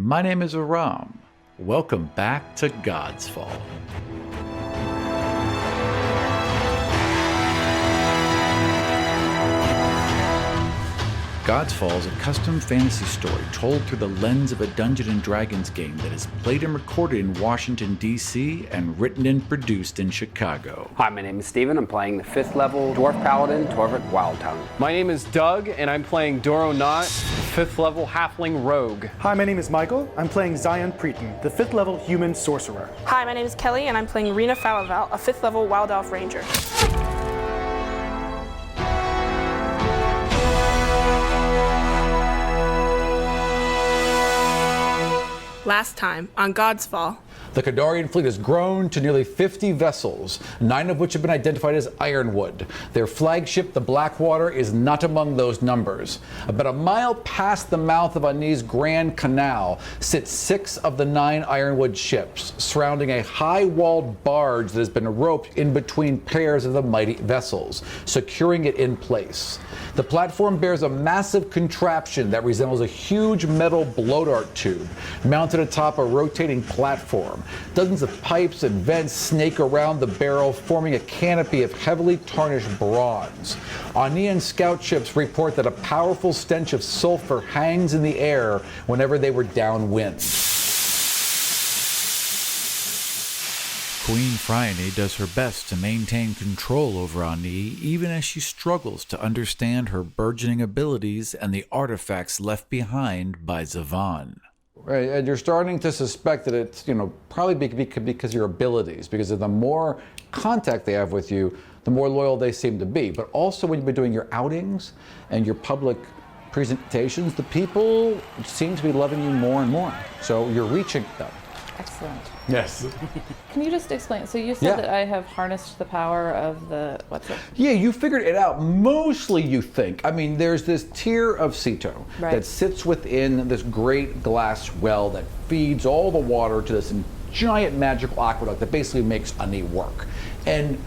My name is Aram. Welcome back to Godsfall. Godsfall is a custom fantasy story told through the lens of a Dungeons & Dragons game that is played and recorded in Washington, D.C. and written and produced in Chicago. Hi, my name is Steven. I'm playing the 5th level Dwarf Paladin, Torvik Wildtongue. My name is Doug, and I'm playing Doro Knot, 5th level Halfling Rogue. Hi, my name is Michael. I'm playing Zion Preeton, the 5th level Human Sorcerer. Hi, my name is Kelly, and I'm playing Rena Falaval, a 5th level Wild Elf Ranger. Last time on Godsfall. The Kandarian fleet has grown to nearly 50 vessels, 9 of which have been identified as Ironwood. Their flagship, the Blackwater, is not among those numbers. About a mile past the mouth of Ani's Grand Canal sit 6 of the 9 Ironwood ships, surrounding a high-walled barge that has been roped in between pairs of the mighty vessels, securing it in place. The platform bears a massive contraption that resembles a huge metal blow dart tube, mounted atop a rotating platform. Dozens of pipes and vents snake around the barrel, forming a canopy of heavily tarnished bronze. Anian scout ships report that a powerful stench of sulfur hangs in the air whenever they were downwind. Queen Phryane does her best to maintain control over Ani, even as she struggles to understand her burgeoning abilities and the artifacts left behind by Zavan. Right, and you're starting to suspect that it's, probably because of your abilities, because the more contact they have with you, the more loyal they seem to be. But also when you've been doing your outings and your public presentations, the people seem to be loving you more and more. So you're reaching them. Excellent. Yes. Can you just explain? So you said that I have harnessed the power of the, what's it? Yeah, you figured it out. Mostly you think. I mean, there's this tier of Ceto that sits within this great glass well that feeds all the water to this giant magical aqueduct that basically makes Ani work. And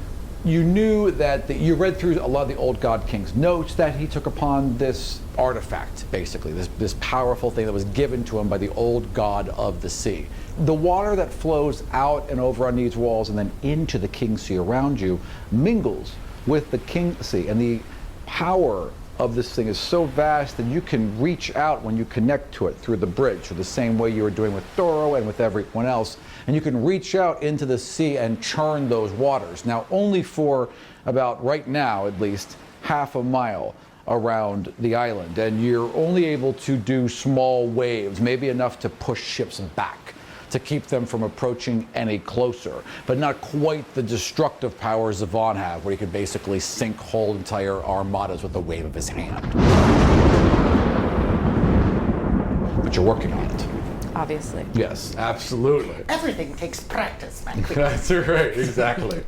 you knew that you read through a lot of the old God King's notes that he took upon this artifact, basically, this powerful thing that was given to him by the old god of the sea. The water that flows out and over on these walls and then into the King Sea around you mingles with the King Sea, and the power of this thing is so vast that you can reach out when you connect to it through the bridge, or the same way you were doing with Doro and with everyone else, and you can reach out into the sea and churn those waters. Now, only for about, right now at least, half a mile around the island, and you're only able to do small waves, maybe enough to push ships back, to keep them from approaching any closer, but not quite the destructive powers Zavan have, where he could basically sink whole entire armadas with a wave of his hand. But you're working on it. Obviously. Yes, absolutely. Everything takes practice, man. That's right, exactly.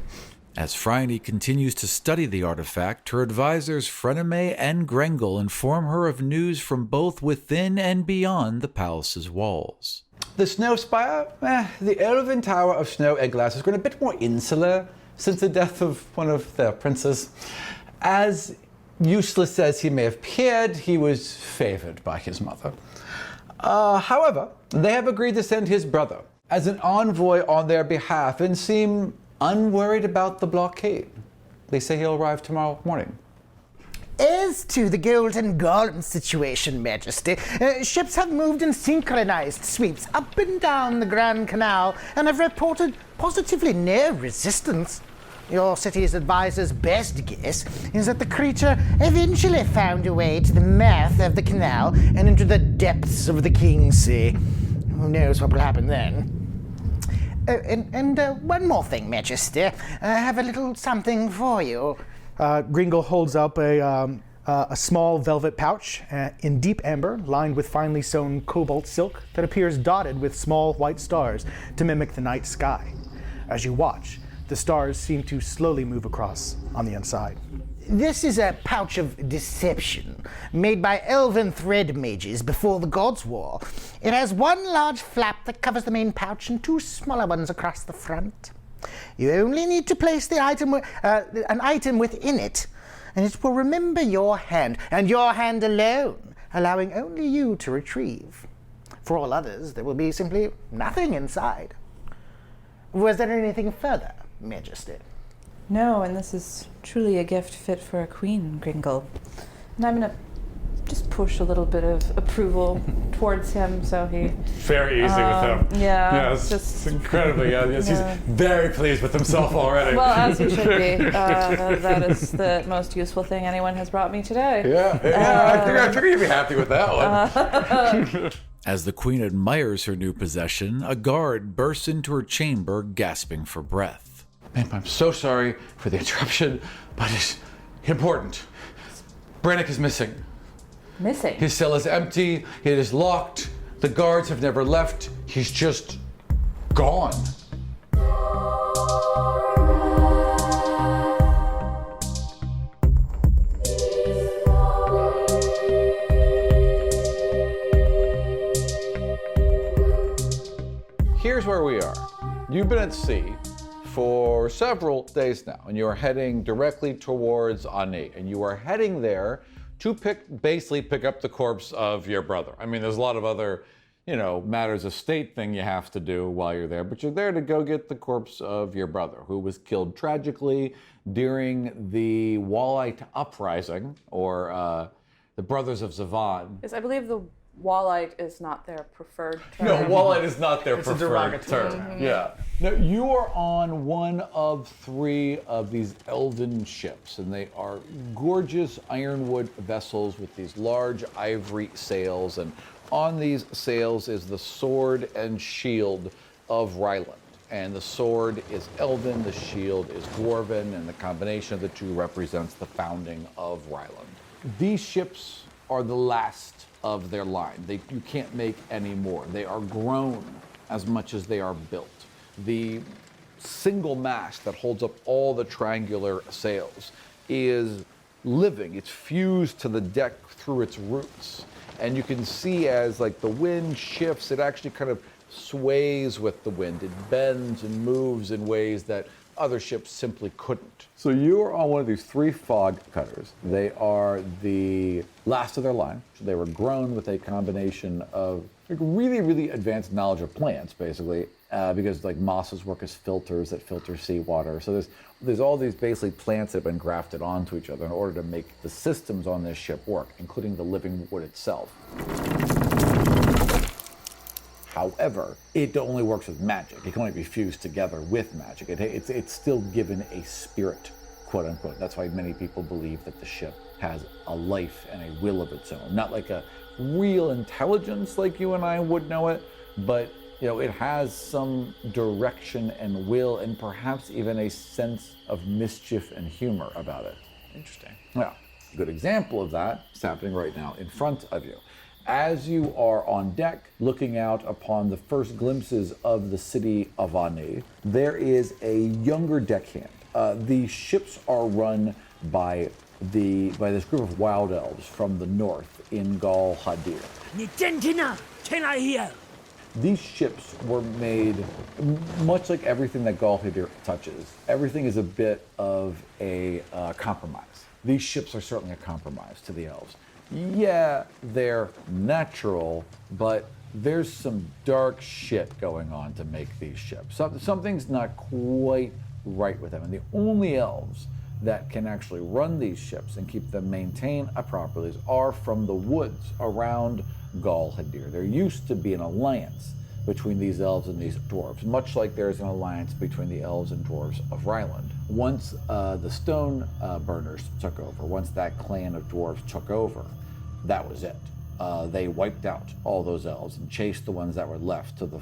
As Phryane continues to study the artifact, her advisors Freneme and Grengel inform her of news from both within and beyond the palace's walls. The Snow Spire, the Elven Tower of Snow and Glass has grown a bit more insular since the death of one of their princes. As useless as he may have appeared, he was favored by his mother. However, they have agreed to send his brother as an envoy on their behalf and seem unworried about the blockade. They say he'll arrive tomorrow morning. As to the Golden Golem situation, Majesty, ships have moved in synchronized sweeps up and down the Grand Canal and have reported positively no resistance. Your city's advisor's best guess is that the creature eventually found a way to the mouth of the canal and into the depths of the King Sea. Who knows what will happen then? And one more thing, Majesty. I have a little something for you. Gringle holds up a small velvet pouch in deep amber, lined with finely sewn cobalt silk that appears dotted with small white stars to mimic the night sky. As you watch, the stars seem to slowly move across on the inside. This is a pouch of deception, made by elven thread mages before the Gods' War. It has one large flap that covers the main pouch and 2 smaller ones across the front. You only need to place the an item within it, and it will remember your hand, and your hand alone, allowing only you to retrieve. For all others, there will be simply nothing inside. Was there anything further, Majesty? No, and this is truly a gift fit for a queen, Gringle. And I'm gonna just push a little bit of approval towards him, so he... Very easy with him. Yeah, it's incredibly, he's very pleased with himself already. Well, as he should be. That is the most useful thing anyone has brought me today. I figured you'd be happy with that one. As the queen admires her new possession, a guard bursts into her chamber, gasping for breath. Ma'am, I'm so sorry for the interruption, but it's important. Brannick is missing. Missing? His cell is empty, it is locked, the guards have never left, he's just gone. Here's where we are. You've been at sea for several days now, and you are heading directly towards Ani, and you are heading there to basically pick up the corpse of your brother. I mean, there's a lot of other, matters of state thing you have to do while you're there, but you're there to go get the corpse of your brother, who was killed tragically during the Wallite Uprising, or the Brothers of Zavan. Yes, I believe the Wallite is not their preferred term. No, Wallite is not their It's a preferred derogatory term. term. Yeah. Now, you are on one of 3 of these elven ships, and they are gorgeous ironwood vessels with these large ivory sails, and on these sails is the sword and shield of Rylend. And the sword is elven, the shield is dwarven, and the combination of the two represents the founding of Rylend. These ships are the last of their line. You can't make any more. They are grown as much as they are built. The single mast that holds up all the triangular sails is living. It's fused to the deck through its roots. And you can see as the wind shifts, it actually kind of sways with the wind. It bends and moves in ways that other ships simply couldn't. So you are on one of these 3 fog cutters. They are the last of their line. So they were grown with a combination of really, really advanced knowledge of plants, basically, because mosses work as filters that filter seawater. So there's all these basically plants that have been grafted onto each other in order to make the systems on this ship work, including the living wood itself. However, it only works with magic. It can only be fused together with magic. It's still given a spirit, quote unquote. That's why many people believe that the ship has a life and a will of its own. Not like a real intelligence like you and I would know it, but it has some direction and will, and perhaps even a sense of mischief and humor about it. Interesting. Yeah, a good example of that is happening right now in front of you. As you are on deck, looking out upon the first glimpses of the city of Ani, there is a younger deckhand. The ships are run by this group of wild elves from the north in Gal Haldir. These ships were made much like everything that Gal Haldir touches. Everything is a bit of a compromise. These ships are certainly a compromise to the elves. Yeah, they're natural, but there's some dark shit going on to make these ships. Something's not quite right with them. And the only elves that can actually run these ships and keep them maintained properly are from the woods around Gal Haldir. There used to be an alliance between these elves and these dwarves, much like there's an alliance between the elves and dwarves of Rylend. Once the stone burners took over, once that clan of dwarves took over, that was it. They wiped out all those elves and chased the ones that were left to the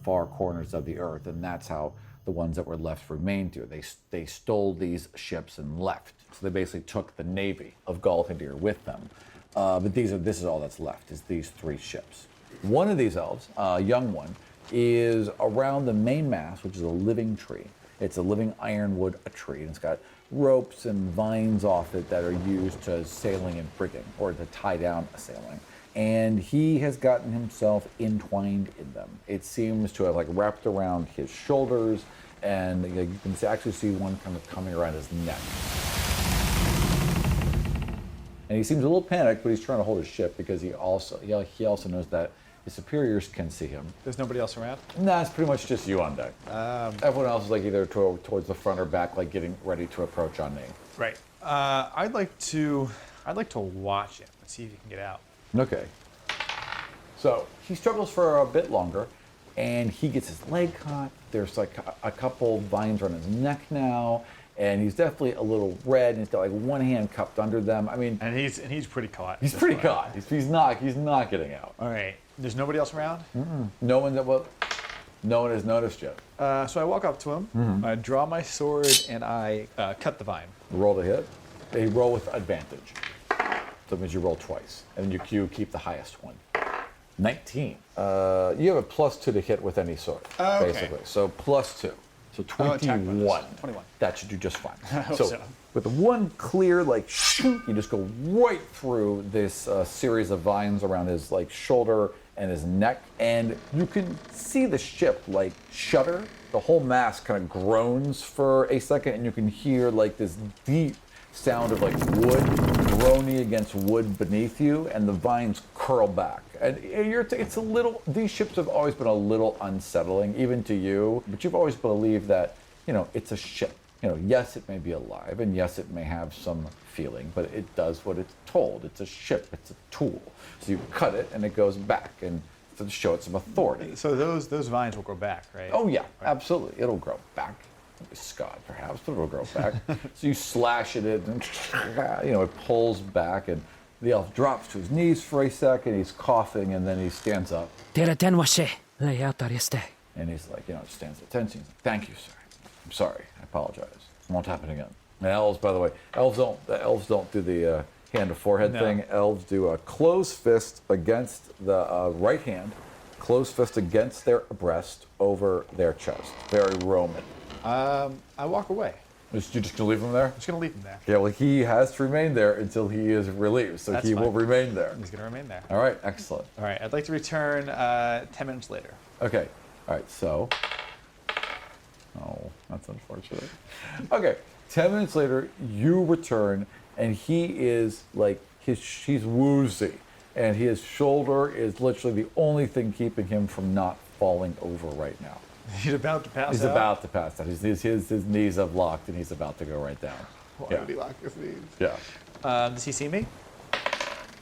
far corners of the earth, and that's how the ones that were left remained here. They stole these ships and left. So they basically took the navy of Gal Haldir with them. But this is all that's left, is these 3 ships. One of these elves, a young one, is around the main mast, which is a living tree. It's a living ironwood tree, and it's got ropes and vines off it that are used to sailing and rigging, or to tie down a sailing. And he has gotten himself entwined in them. It seems to have wrapped around his shoulders, and you can actually see one kind of coming around his neck. And he seems a little panicked, but he's trying to hold his ship because he also knows that His superiors can see him. There's nobody else around? Nah, it's pretty much just you on deck. Everyone else is like either towards the front or back, like getting ready to approach on me. Right. I'd like to watch him and see if he can get out. Okay. So he struggles for a bit longer, and he gets his leg caught. There's like a couple vines around his neck now, and he's definitely a little red. And he's got like one hand cupped under them. I mean, and he's pretty caught. He's pretty caught. He's not getting out. All right. There's nobody else around? No one has noticed yet. So I walk up to him, I draw my sword, and I cut the vine. Roll to hit. They roll with advantage. So it means you roll twice, and you keep the highest one. 19. You have a +2 to hit with any sword, basically. So +2. So 21. 21. That should do just fine. So with the one clear, like, you just go right through this series of vines around his like shoulder and his neck, and you can see the ship like shudder. The whole mast kind of groans for a second, and you can hear like this deep sound of like wood groaning against wood beneath you, and the vines curl back. And it's a little. These ships have always been a little unsettling, even to you. But you've always believed that it's a ship. Yes, it may be alive, and yes, it may have some feeling, but it does what it's told. It's a ship. It's a tool. So you cut it, and it goes back, and to show it some authority. So those vines will grow back, right? Oh yeah, absolutely. It'll grow back. Scott, perhaps, but it'll grow back. So you slash at it, and it pulls back, and the elf drops to his knees for a second. He's coughing, and then he stands up. And he's like, stands at attention. He's like, "Thank you, sir. I'm sorry. I apologize. It won't happen again." And elves, by the way, elves don't do the hand to forehead thing. Elves do a closed fist against the right hand, closed fist against their breast over their chest. Very Roman. I walk away. You're just gonna leave him there? I'm just gonna leave him there. Yeah, well, he has to remain there until he is relieved, so That's he fine. will remain there. He's gonna remain there. All right, excellent. All right, I'd like to return 10 minutes later. Okay, all right, so. Oh, that's unfortunate. Okay, 10 minutes later, you return, and he is like, he's woozy, and his shoulder is literally the only thing keeping him from not falling over right now. He's about to pass out? He's about to pass out. His knees have locked, and he's about to go right down. Why would he lock his knees? Yeah. Does he see me?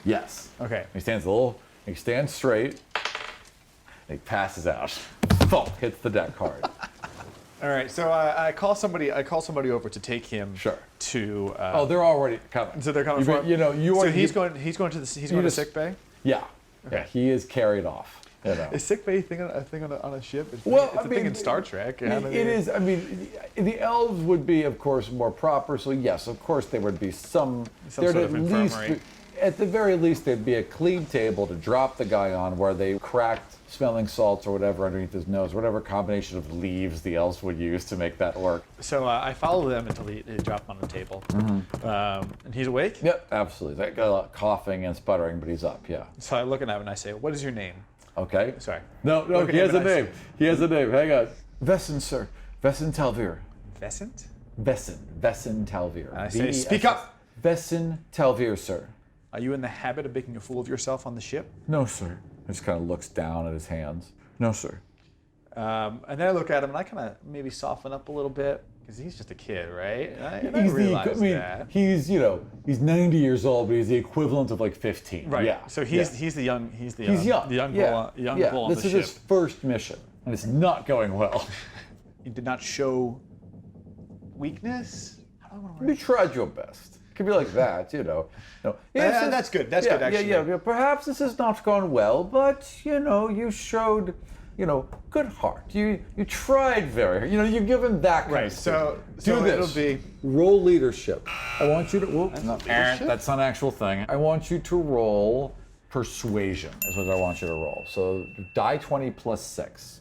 Yes. Okay. He stands straight, and he passes out. Thump, hits the deck hard. All right, so I call somebody over to take him to. They're already coming. So they're coming for him. So he's going to sick bay. Yeah. Okay. Yeah. He is carried off. Is sick bay a thing on a ship? It's a thing in Star Trek. It is. I mean, the elves would be, of course, more proper. So yes, of course, there would be some sort of infirmary. At the very least, there'd be a clean table to drop the guy on, where they cracked smelling salts or whatever underneath his nose, whatever combination of leaves the elves would use to make that work. So I follow them until they drop him on the table. And he's awake? Yep, absolutely. Got a lot of coughing and sputtering, but he's up, yeah. So I look at him and I say, "What is your name?" Okay. Sorry. No, he has a name. He has a name. Hang on. Vessin, sir. Vessin Talvir. Vessin? Vessin Talvir. I say, "Speak up!" Vessin Talvir, sir. Are you in the habit of making a fool of yourself on the ship? No, sir. He just kind of looks down at his hands. No, sir. And then I look at him and I kind of maybe soften up a little bit because he's just a kid, right? And I realize that. He's 90 years old, but he's the equivalent of like 15. Right. Yeah. So he's the young bull on the ship. This is his first mission, and it's not going well. You did not show weakness. You tried your best. It could be like that, That's good. That's good, actually. Yeah. Perhaps this has not gone well, but you showed, good heart. You tried very hard. You've given that kind of so do this. It'll be roll leadership. I want you to. That's not an actual thing. I want you to roll persuasion. Is what I want you to roll. So die 20 plus 6.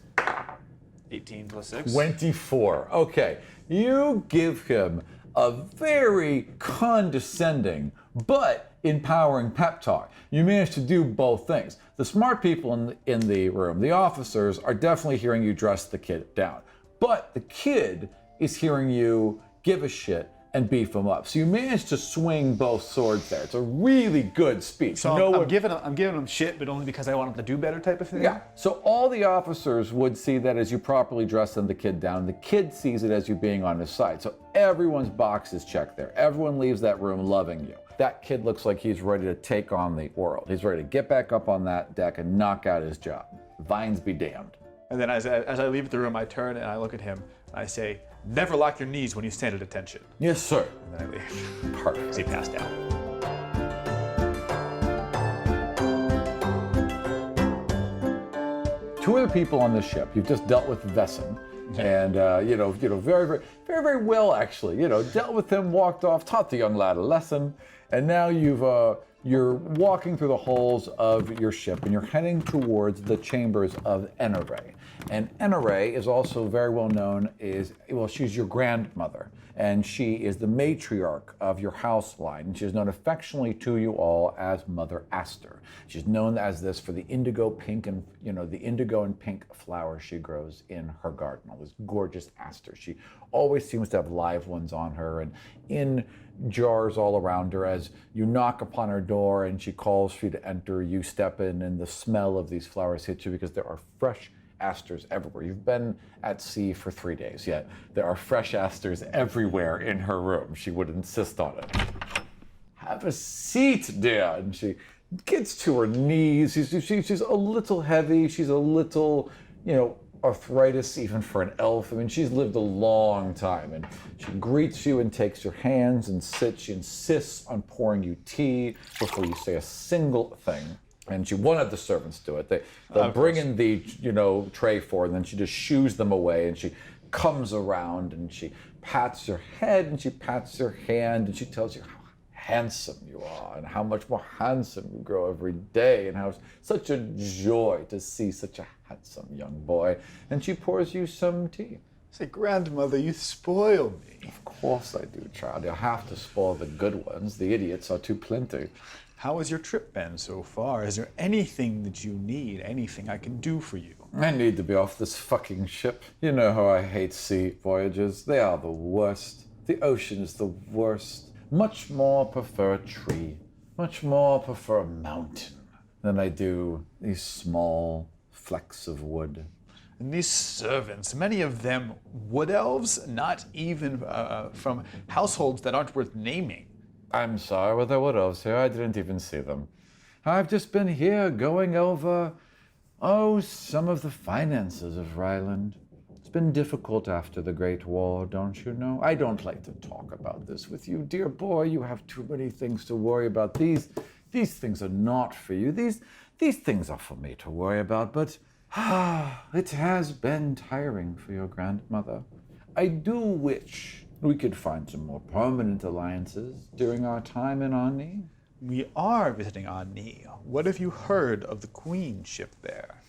18 plus 6. 24. Okay. You give him a very condescending but empowering pep talk. You manage to do both things. The smart people in the room, the officers, are definitely hearing you dress the kid down. But the kid is hearing you give a shit and beef him up. So you managed to swing both swords there. It's a really good speech. So I'm giving him shit, but only because I want him to do better type of thing? Yeah. So all the officers would see that as you properly dress the kid down. The kid sees it as you being on his side. So everyone's box is checked there. Everyone leaves that room loving you. That kid looks like he's ready to take on the world. He's ready to get back up on that deck and knock out his job. Vines be damned. And then as I leave the room, I turn and I look at him and I say, never lock your knees when you stand at attention. Yes, sir. And then I leave. Perfect. Because he passed out. Two other people on this ship. You've just dealt with Vesson. And, very well, actually. Dealt with him, walked off, taught the young lad a lesson. And now you're walking through the halls of your ship and you're heading towards the chambers of Enere. And Enere is also very well known she's your grandmother. And she is the matriarch of your house line. And she's known affectionately to you all as Mother Aster. She's known as this for the indigo and pink flowers she grows in her garden. All this gorgeous asters. She always seems to have live ones on her and in jars all around her. As you knock upon her door and she calls for you to enter, you step in and the smell of these flowers hits you because there are fresh asters everywhere. You've been at sea for 3 days, yet there are fresh asters everywhere in her room. She would insist on it. Have a seat, dear. And she gets to her knees. She's a little heavy. She's a little, arthritis even for an elf. I mean, she's lived a long time. And she greets you and takes your hands and sits. She insists on pouring you tea before you say a single thing. And she wanted the servants to do it. They'll bring in the, tray for her, and then she just shoos them away, and she comes around, and she pats your head, and she pats your hand, and she tells you how handsome you are, and how much more handsome you grow every day, and how it's such a joy to see such a handsome young boy. And she pours you some tea. Say, grandmother, you spoil me. Of course I do, child. You have to spoil the good ones. The idiots are too plenty. How has your trip been so far? Is there anything that you need? Anything I can do for you? I need to be off this fucking ship. You know how I hate sea voyages. They are the worst. The ocean is the worst. Much more prefer a tree. Much more prefer a mountain than I do these small flecks of wood. And these servants, many of them wood elves, not even from households that aren't worth naming. I'm sorry, well, there were elves here. I didn't even see them. I've just been here going over, some of the finances of Rylend. It's been difficult after the Great War, don't you know? I don't like to talk about this with you. Dear boy, you have too many things to worry about. These things are not for you. These things are for me to worry about, but it has been tiring for your grandmother. I do wish we could find some more permanent alliances during our time in Ani. We are visiting Ani. What have you heard of the Queen ship there?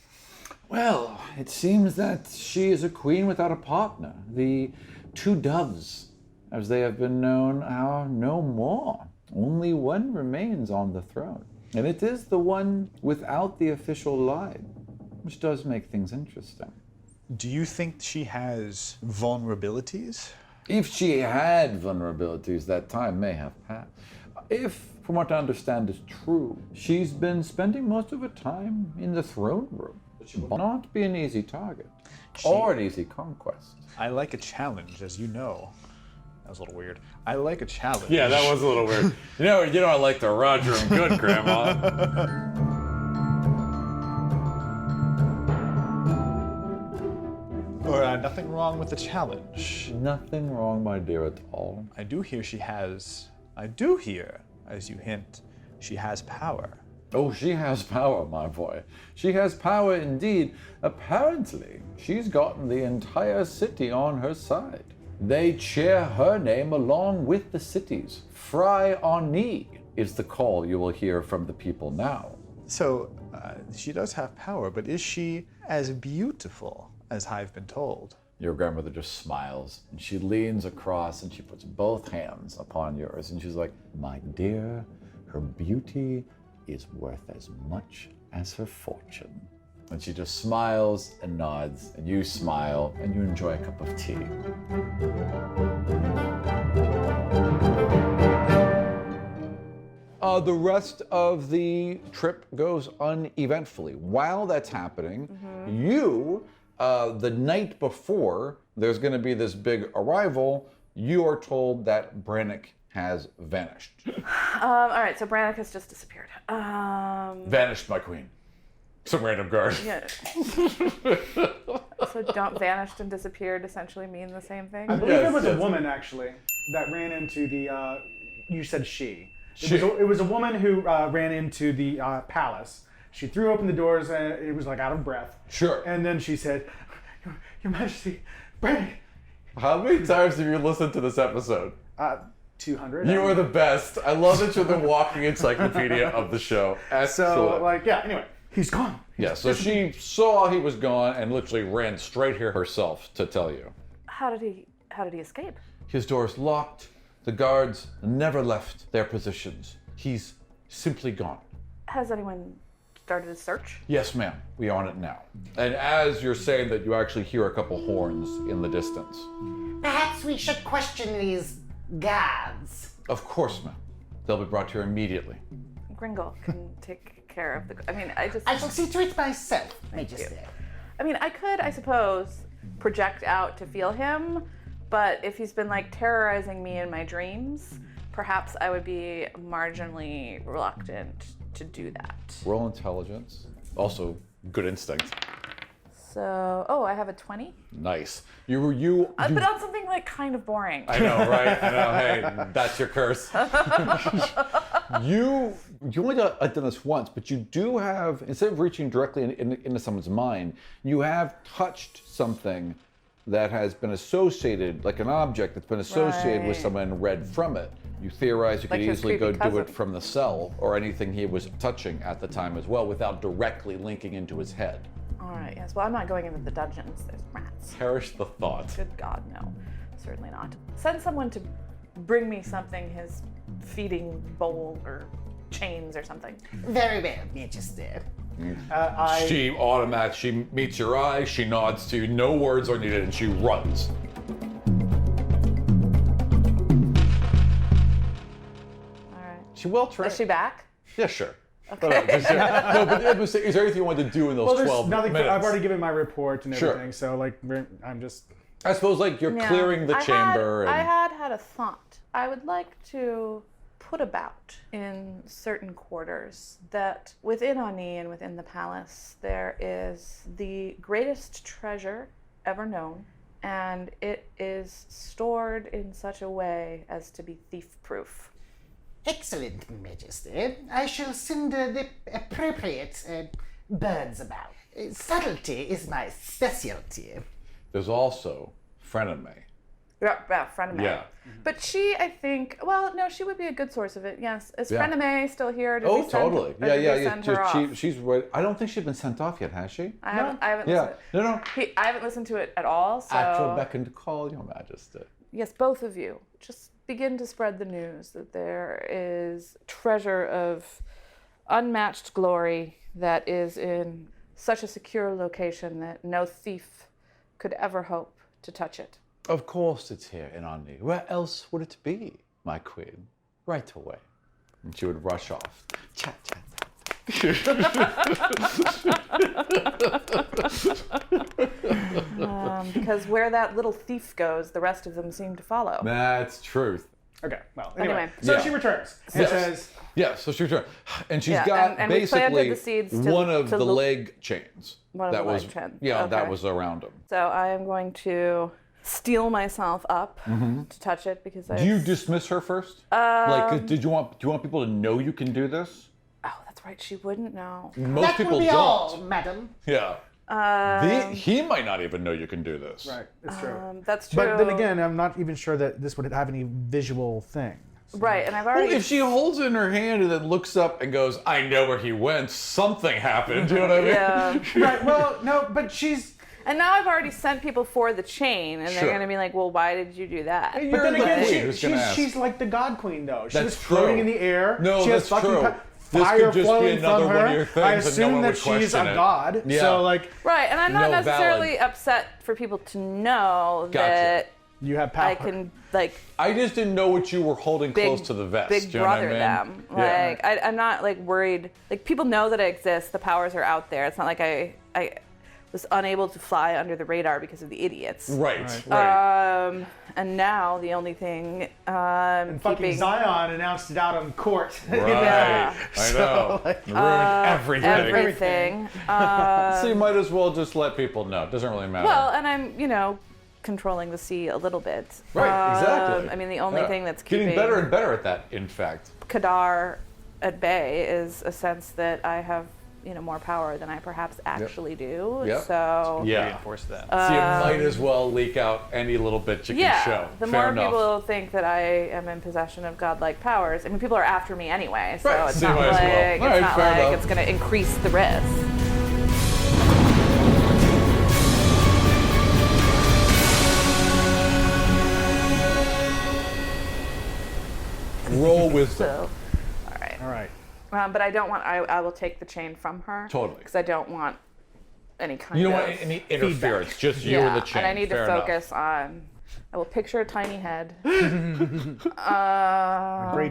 Well, it seems that she is a queen without a partner. The two doves, as they have been known, are no more. Only one remains on the throne. And it is the one without the official line, which does make things interesting. Do you think she has vulnerabilities? If she had vulnerabilities, that time may have passed. If, from what I understand is true, she's been spending most of her time in the throne room. She will not be an easy target or an easy conquest. I like a challenge, as you know. That was a little weird. I like a challenge. Yeah, that was a little weird. You know I like the Roger and Good, Grandma. Nothing wrong with the challenge. Nothing wrong, my dear, at all. I do hear, as you hint, she has power. Oh, she has power, my boy. She has power indeed. Apparently, she's gotten the entire city on her side. They cheer her name along with the cities. Phryane is the call you will hear from the people now. So, she does have power, but is she as beautiful as I've been told? Your grandmother just smiles, and she leans across and she puts both hands upon yours, and she's like, my dear, her beauty is worth as much as her fortune. And she just smiles and nods, and you smile, and you enjoy a cup of tea. The rest of the trip goes uneventfully. While that's happening, you, the night before there's going to be this big arrival, you are told that Brannick has vanished. All right, so Brannick has just disappeared. Vanished, my queen. Some random guard. Yeah. So don't vanished and disappeared essentially mean the same thing? I believe it was a woman, actually, that ran into the, you said she. It was a woman who ran into the palace. She threw open the doors and it was like out of breath. Sure. And then she said, Your Majesty, Brannick. How many times have you listened to this episode? 200. You are the best. I love that you're the walking encyclopedia of the show. So, anyway, he's gone. Yeah, so she saw he was gone and literally ran straight here herself to tell you. How did he escape? His door's locked. The guards never left their positions. He's simply gone. Has anyone started a search? Yes, ma'am. We are on it now. And as you're saying that, you actually hear a couple horns in the distance. Perhaps we should question these guards. Of course, ma'am. They'll be brought here immediately. Gringle can take care of the... I shall see to it myself, Majesty. I could, I suppose, project out to feel him, but if he's been, terrorizing me in my dreams, perhaps I would be marginally reluctant to do that. Roll intelligence. Also, good instinct. So, I have a 20. Nice. You But on something kind of boring. I know, right? I know. Hey, that's your curse. You only done this once, but you do have, instead of reaching directly into someone's mind, you have touched something that has been associated, like an object that's been associated with someone and read from it. You theorize you could easily go do it from the cell or anything he was touching at the time as well without directly linking into his head. All right, yes. Well, I'm not going into the dungeons. There's rats. Perish the thought. Good God, no. Certainly not. Send someone to bring me something, his feeding bowl or chains or something. Very well, Majesty. She meets your eye, she nods to you, no words are needed, and she runs. All right. She well trained. Is she back? Yeah, sure. Okay. Is there anything you wanted to do in those 12 minutes? I've already given my report and everything, so I'm just... I suppose you're clearing the chamber. I had a thought. I would like to put about in certain quarters that within Ani and within the palace there is the greatest treasure ever known, and it is stored in such a way as to be thief-proof. Excellent, Majesty. I shall send the appropriate birds about. Subtlety is my specialty. There's also Frenemy. Yeah, Frenemy. Yeah. But she, I think, she would be a good source of it, yes. Is Yeah. Frenemy still here? Did Oh, we send, totally. or did we send her off? She's. I don't think she's been sent off yet, has she? I haven't Yeah. listened. No. I haven't listened to it at all, so... At your beck and call, Your Majesty. Yes, both of you. Just begin to spread the news that there is treasure of unmatched glory that is in such a secure location that no thief could ever hope to touch it. Of course it's here in Ani. Where else would it be, my queen? Right away. And she would rush off. Chat. Because where that little thief goes, the rest of them seem to follow. That's truth. Okay, well, anyway. Anyway. So she returns and says... Yeah, so she returns. And she's Yeah, got and we planted basically the seeds one of to the look- leg chains. One of that the was, leg chains. Yeah, Okay. that was around him. So I am going to steel myself up to touch it because I... Do you dismiss her first? Do you want people to know you can do this? Oh, that's right. She wouldn't know. Most That people will be don't. all, madam. Yeah. He might not even know you can do this. Right, it's true. That's true. But then again, I'm not even sure that this would have any visual thing. Right, and I've Well, already... if she holds it in her hand and then looks up and goes, I know where he went, something happened, you know what I mean? Yeah. Right, well, no, but she's... And now I've already sent people for the chain, and Sure. they're going to be like, well, why did you do that? But then the again, queen who's gonna ask. she's like the God Queen, though. She That's was floating true. in the air. No, she has that's fucking true. This fire could just be flowing another from one her. of your things I and no assume one that would she's question a it. god. Yeah. So, like... Right, and I'm not No, necessarily valid. upset for people to know Gotcha. that You have power. I can like I just didn't know what you were holding close to the vest. Big you know what I brother mean? them. Yeah. Like I'm not like worried. Like people know that I exist. The powers are out there. It's not like I was unable to fly under the radar because of the idiots. Right. And now the only thing and fucking Zion announced it out on court. Right. Yeah. I know. Ruined everything. So you might as well just let people know. It doesn't really matter. Well, and I'm, controlling the sea a little bit. Right, exactly. I mean, the only thing that's keeping getting better and better at that, in fact. Kadar at bay is a sense that I have, more power than I perhaps actually do. Yep. So reinforce that. So you might as well leak out any little bit you can show. The Fair more enough. people think that I am in possession of godlike powers, I mean, people are after me anyway, so Right, it's so not you might as well. like All right, fair enough. it's going to increase the risk. Roll wisdom. So, All right. but I don't want. I will take the chain from her. Totally. Because I don't want any kind You of. don't want any interference. Just you and the chain. And I need Fair to enough. focus on. I will picture a tiny head. Great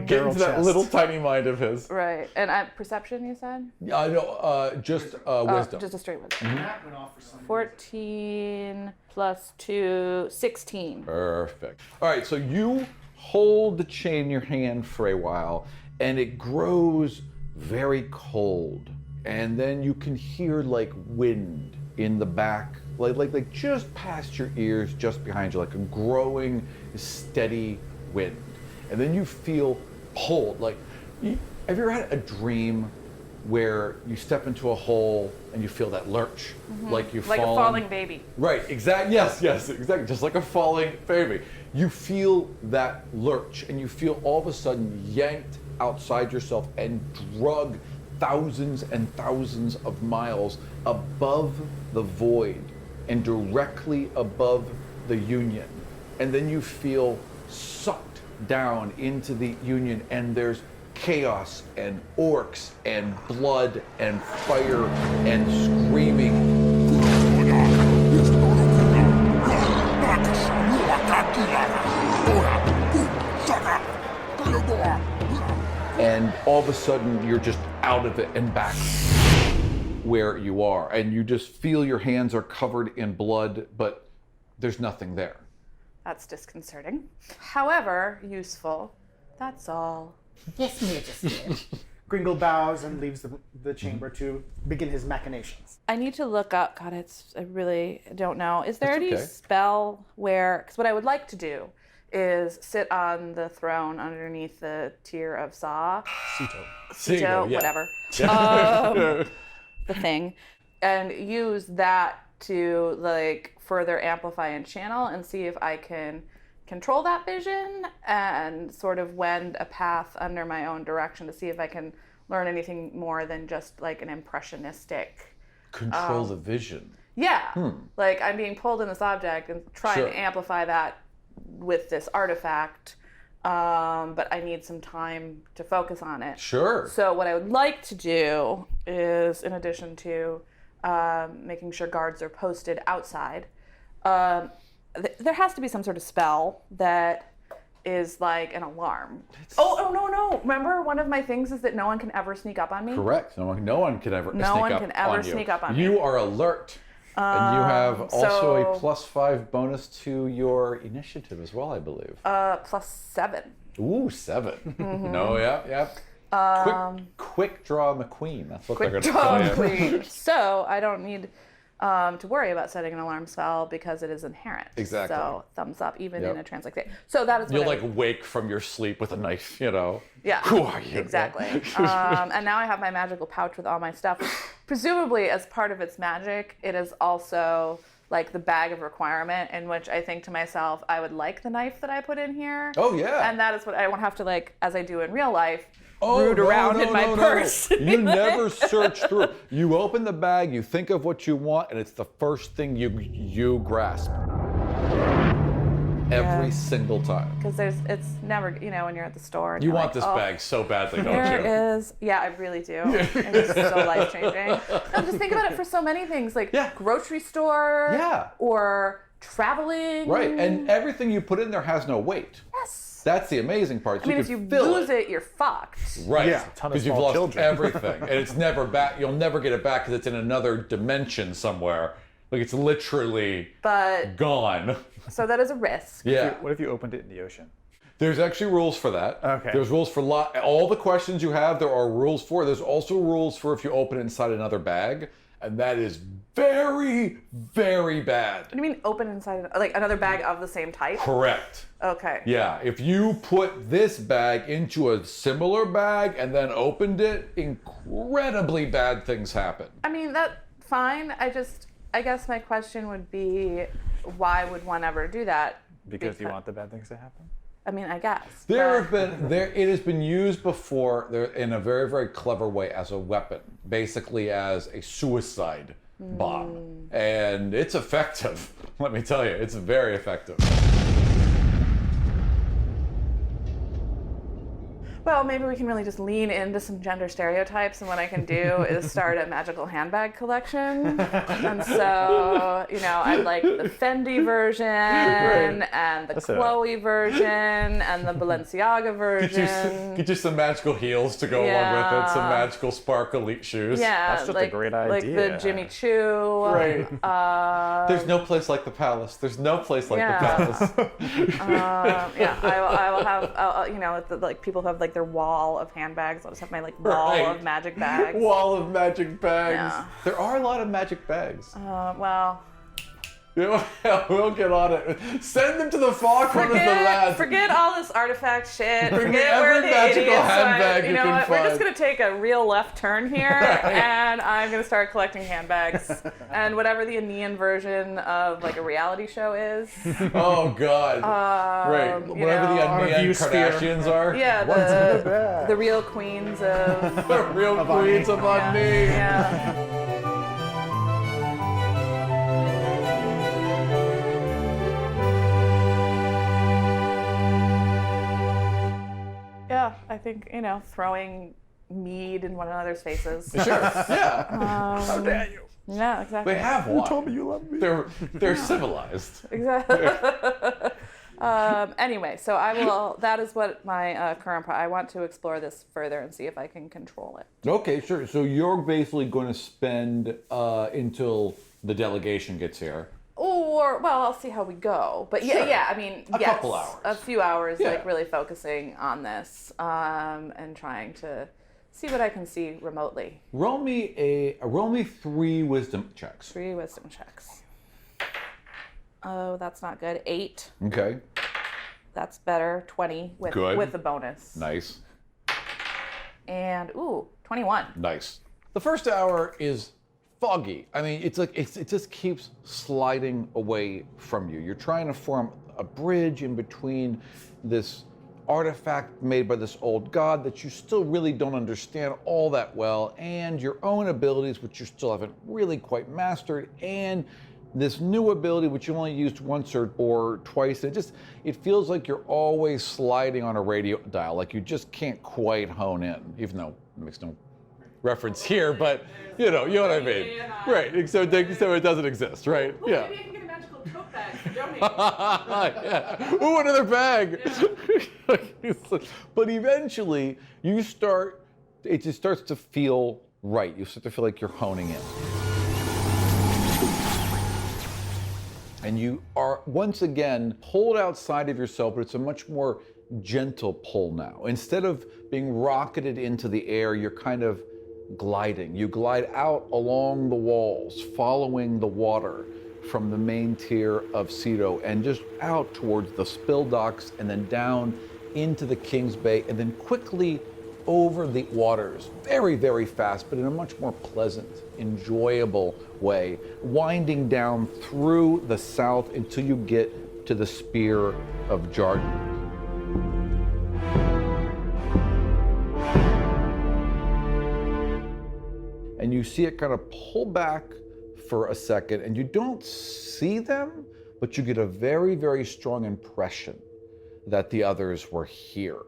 Get girl into that chest. little tiny mind of his. Right. And perception, you said? I know. Just wisdom. Just a straight wisdom. That went off for some 14 plus 2, 16. Perfect. All right, so you hold the chain in your hand for a while, and it grows very cold, and then you can hear like wind in the back, like just past your ears, just behind you, like a growing, steady wind, and then you feel pulled. Like, have you ever had a dream where you step into a hole and you feel that lurch, like you've Like fallen? a falling baby. Right, exactly. Yes, exactly. Just like a falling baby. You feel that lurch, and you feel all of a sudden yanked outside yourself and drug thousands and thousands of miles above the void and directly above the Union. And then you feel sucked down into the Union, and there's chaos and orcs and blood and fire and screaming. And all of a sudden you're just out of it and back where you are, and you just feel your hands are covered in blood, but there's nothing there. That's disconcerting. However, useful. That's all. Yes, Majesty. Gringle bows and leaves the chamber to begin his machinations. I need to look up. God, I really don't know. Is there That's any okay. spell where? Because what I would like to do is sit on the throne underneath the tier of Saw. Sito, yeah. whatever. The thing, and use that to like further amplify and channel and see if I can control that vision and sort of wend a path under my own direction to see if I can learn anything more than just like an impressionistic. Control the vision. Yeah, like I'm being pulled in this object and trying Sure. to amplify that with this artifact, but I need some time to focus on it. Sure. So what I would like to do is, in addition to making sure guards are posted outside, there has to be some sort of spell that is like an alarm. Oh no! Remember, one of my things is that no one can ever sneak up on me. Correct. No one can ever No sneak one up can ever on you. sneak up on me. You are alert. And you have also a so- +5 bonus to your initiative as well, I believe. +7. Ooh, 7. No, yeah. Quick draw McQueen. That's what they're going to call you. Queen. So I don't need to worry about setting an alarm spell because it is inherent. Exactly. So thumbs up, even Yep. in a trance like that. So that is what You'll I like wake from your sleep with a knife, you know. Yeah. Who are you? Exactly. And now I have my magical pouch with all my stuff. Presumably, as part of its magic, it is also like the bag of requirement, in which I think to myself, I would like the knife that I put in here. Oh, yeah. And that is what I won't have to, like, as I do in real life, Oh, root around in my purse. You never search through. You open the bag, you think of what you want, and it's the first thing you grasp. Every single time. Because it's never, when you're at the store. And You you're want like, this oh, bag so badly, don't you? There is. Yeah, I really do. It's so life-changing. No, just think about it for so many things, like grocery store. Yeah. Or traveling. Right, and everything you put in there has no weight. Yes. That's the amazing part. I mean, if you lose it, you're fucked. Right, Yeah, a ton of because you've small lost children. everything, and it's never back. You'll never get it back because it's in another dimension somewhere. Like it's literally gone. So that is a risk. Yeah. What if you opened it in the ocean? There's actually rules for that. Okay. There's rules for all the questions you have. There are rules for. There's also rules for if you open it inside another bag, and that is very, very bad. What do you mean open inside, like another bag of the same type? Correct. Okay. Yeah, if you put this bag into a similar bag and then opened it, incredibly bad things happen. I mean, that's fine. I guess my question would be, why would one ever do that? Because you want the bad things to happen? I mean, I guess. It has been used before in a very, very clever way as a weapon, basically as a suicide bomb. And it's effective. Let me tell you, it's very effective. Well, maybe we can really just lean into some gender stereotypes, and what I can do is start a magical handbag collection. And so, I'd like the Fendi version, and the Chloe version, and the Balenciaga version. Get you some magical heels to go along with it, some magical sparkly shoes. Yeah, that's just a great idea. Like the Jimmy Choo. Right. There's no place like the palace. There's no place like the palace. I will have, like people who have like their wall of handbags. I'll just have my like wall of magic bags. Wall of magic bags. Yeah. There are a lot of magic bags. Well. We'll get on it. Send them to the far corners of the land. Forget all this artifact shit. Bring Forget every where the magical idiots handbag you can what? We're just find. gonna take a real left turn here, and I'm gonna start collecting handbags and whatever the Aenean version of like a reality show is. Oh God! Right, whatever the Aenean Kardashians are. Yeah, the real queens of the real queens of Aenean. Yeah. Yeah, I think, throwing mead in one another's faces. Sure, yeah. How dare you? Yeah, exactly. They have one. You told me you love me. They're civilized. Exactly. Anyway, so that is what my current I want to explore this further and see if I can control it. Okay, sure. So you're basically going to spend until the delegation gets here. Or, well, I'll see how we go. But yeah, I mean, a couple hours. A few hours, Yeah. like really focusing on this and trying to see what I can see remotely. Roll me 3 wisdom checks. 3 wisdom checks. Oh, that's not good. 8. Okay. That's better. 20 with the bonus. Nice. And 21. Nice. The first hour is foggy. I mean, it's like it just keeps sliding away from you. You're trying to form a bridge in between this artifact made by this old god that you still really don't understand all that well, and your own abilities, which you still haven't really quite mastered, and this new ability which you only used once or twice. It feels like you're always sliding on a radio dial, like you just can't quite hone in, even though it makes no reference here, but you know what I mean. Right, so it doesn't exist, right? Well, yeah. Maybe I can get a magical tote bag for donating. Yeah. Ooh, another bag. But eventually, it just starts to feel right. You start to feel like you're honing in. And you are, once again, pulled outside of yourself, but it's a much more gentle pull now. Instead of being rocketed into the air, you're kind of gliding. You glide out along the walls, following the water from the main tier of Cedo and just out towards the spill docks and then down into the King's Bay and then quickly over the waters, very, very fast, but in a much more pleasant, enjoyable way, winding down through the south until you get to the Spear of Jarden. And you see it kind of pull back for a second, and you don't see them, but you get a very, very strong impression that the others were here.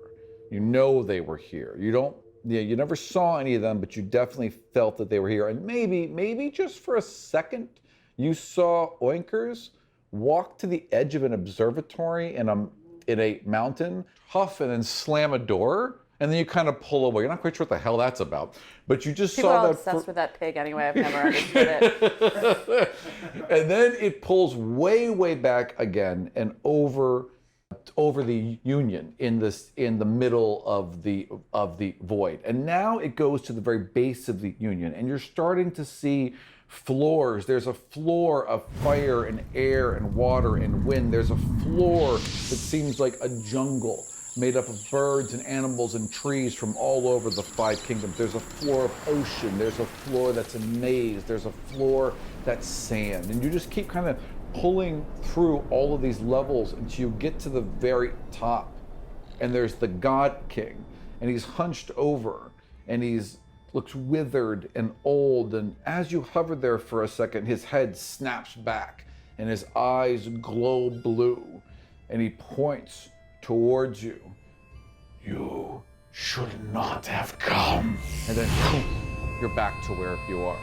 You know they were here. You never saw any of them, but you definitely felt that they were here. And maybe just for a second, you saw Oinkers walk to the edge of an observatory in a mountain, huff, and then slam a door, and then you kind of pull away. You're not quite sure what the hell that's about, but you just People saw are that. obsessed with that pig anyway. I've never understood it. And then it pulls way, way back again and over the Union in the middle of the void. And now it goes to the very base of the Union, and you're starting to see floors. There's a floor of fire and air and water and wind. There's a floor that seems like a jungle made up of birds and animals and trees from all over the 5 kingdoms. There's a floor of ocean. There's a floor that's a maze. There's a floor that's sand. And you just keep kind of pulling through all of these levels until you get to the very top. And there's the God King. And he's hunched over. And looks withered and old. And as you hover there for a second, his head snaps back. And his eyes glow blue. And he points towards you. You should not have come. And then you're back to where you are.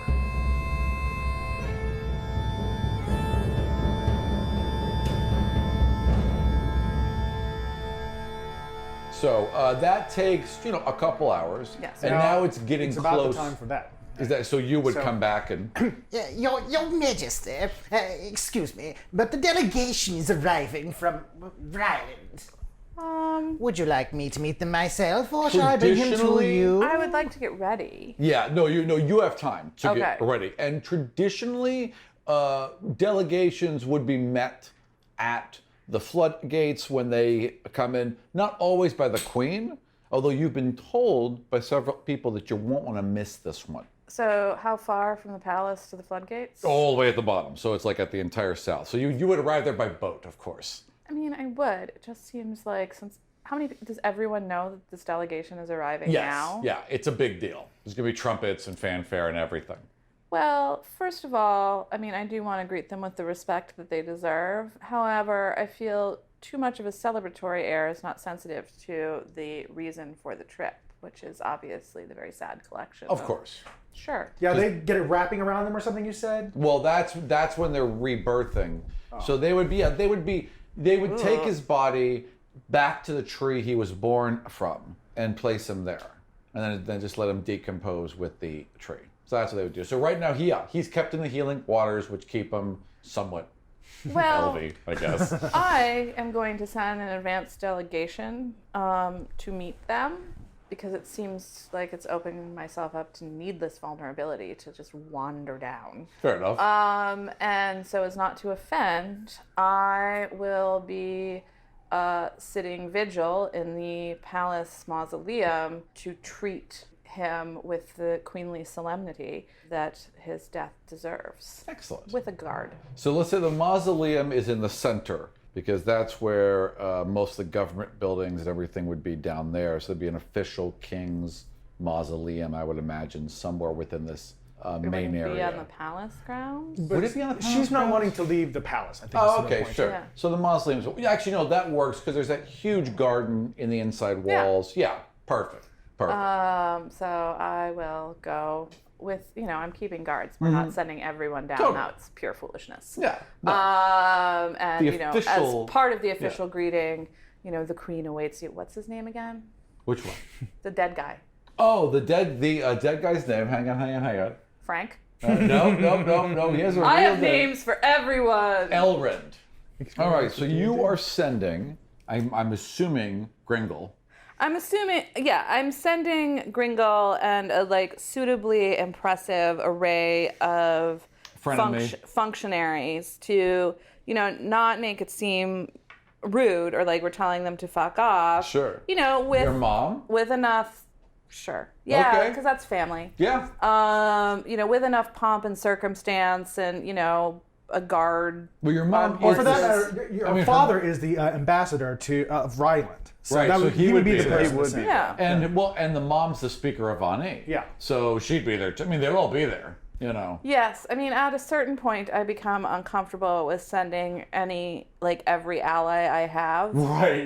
So that takes, a couple hours. Yes. And now it's getting it's close. about the time for that. Is that so? You would come back and. Your Majesty, excuse me, but the delegation is arriving from Rylend. Would you like me to meet them myself, or shall I bring him to Traditionally- you? I would like to get ready. Yeah, you have time to get Okay. ready. And traditionally, delegations would be met at the floodgates when they come in, not always by the Queen, although you've been told by several people that you won't want to miss this one. So how far from the palace to the floodgates? All the way at the bottom, so it's like at the entire south. So you would arrive there by boat, of course. I mean, I would. It just seems like does everyone know that this delegation is arriving now? Yeah, it's a big deal. There's going to be trumpets and fanfare and everything. Well, first of all, I mean, I do want to greet them with the respect that they deserve. However, I feel too much of a celebratory air is not sensitive to the reason for the trip, which is obviously the very sad collection. Of course. Sure. Yeah, they get it wrapping around them or something, you said? Well, that's when they're then So they would take his body back to the tree he was born from and place him there, and then just let him decompose with the tree. So that's what they would do. So right now, he's kept in the healing waters, which keep him somewhat healthy, I guess. I am going to send an advanced delegation to meet them, because it seems like it's opening myself up to needless vulnerability to just wander down. Fair enough. And so as not to offend, I will be sitting vigil in the palace mausoleum to treat him with the queenly solemnity that his death deserves. Excellent. With a guard. So let's say the mausoleum is in the center, because that's where most of the government buildings and everything would be down there. So it'd be an official king's mausoleum, I would imagine, somewhere within this main area. Would it be on the palace grounds? Would it be on the palace She's not grounds? wanting to leave the palace, I think. Oh, is the okay, point. sure. Yeah. So the mausoleums, actually, no, that works because there's that huge garden in the inside walls. Yeah, perfect. So I will go with, I'm keeping guards. We're not sending everyone down. Totally. That's pure foolishness. Yeah. And, The official- as part of the official greeting, the queen awaits you. What's his name again? Which one? The dead guy. Oh, the dead guy's name. Hang on. Frank? No. He has a real I have name. names for everyone. Rylend. All right, so you are sending, I'm assuming, Gringle. I'm sending Gringle and a suitably impressive array of functionaries to, not make it seem rude or like we're telling them to fuck off. Sure. With Your mom? with enough. Sure. Yeah, Okay. because that's family. Yeah. With enough pomp and circumstance and a guard. Well, your mom. Well, for that Horses. matter, your father is the ambassador of Rylend. So Right, that so would, he he would would be be the there. person He to would send. be Yeah. And the mom's the speaker of Ani. Yeah. So she'd be there too. I mean, they'll all be there. Yes, at a certain point, I become uncomfortable with sending every ally I have. Right.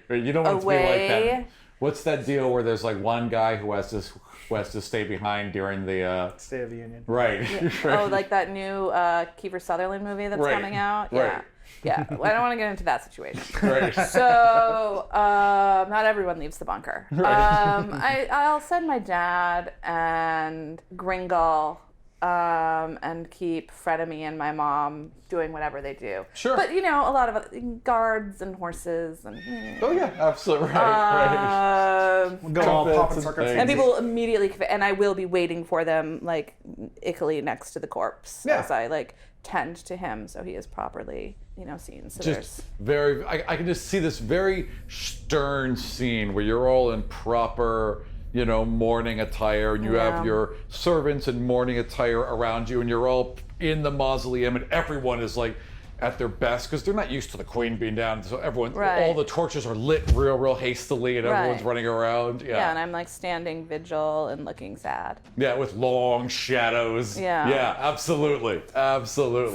You don't want it to be like Away. that. What's that deal where there's like one guy who has to stay behind during the State of the Union. Right. Oh, like that new Kiefer Sutherland movie that's coming out? Yeah. Right. Yeah. Well, I don't want to get into that situation. Right. So, not everyone leaves the bunker. I'll send my dad and Gringle and keep Frenemy and my mom doing whatever they do. Sure. But, you know, a lot of guards and horses and... Oh, yeah, absolutely. Right. We'll go all pop and circus. And people immediately... And I will be waiting for them, like, ickily next to the corpse as I, like, tend to him so he is properly, you know, seen. So Just very... I can just see this very stern scene where you're all in proper... you know, mourning attire, and you have your servants in mourning attire around you, and you're all in the mausoleum, and everyone is like at their best because they're not used to the queen being down. So everyone, all the torches are lit real hastily, and everyone's running around. Yeah, and I'm like standing vigil and looking sad. Yeah, with long shadows. Yeah, absolutely.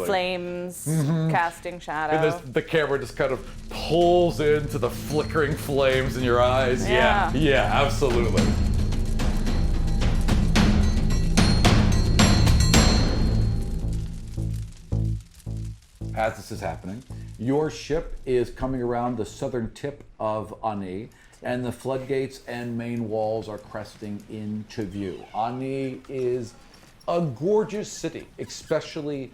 Flames casting shadow. And the camera just kind of pulls into the flickering flames in your eyes. Yeah, absolutely. As this is happening, your ship is coming around the southern tip of Ani, and the floodgates and main walls are cresting into view. Ani is a gorgeous city, especially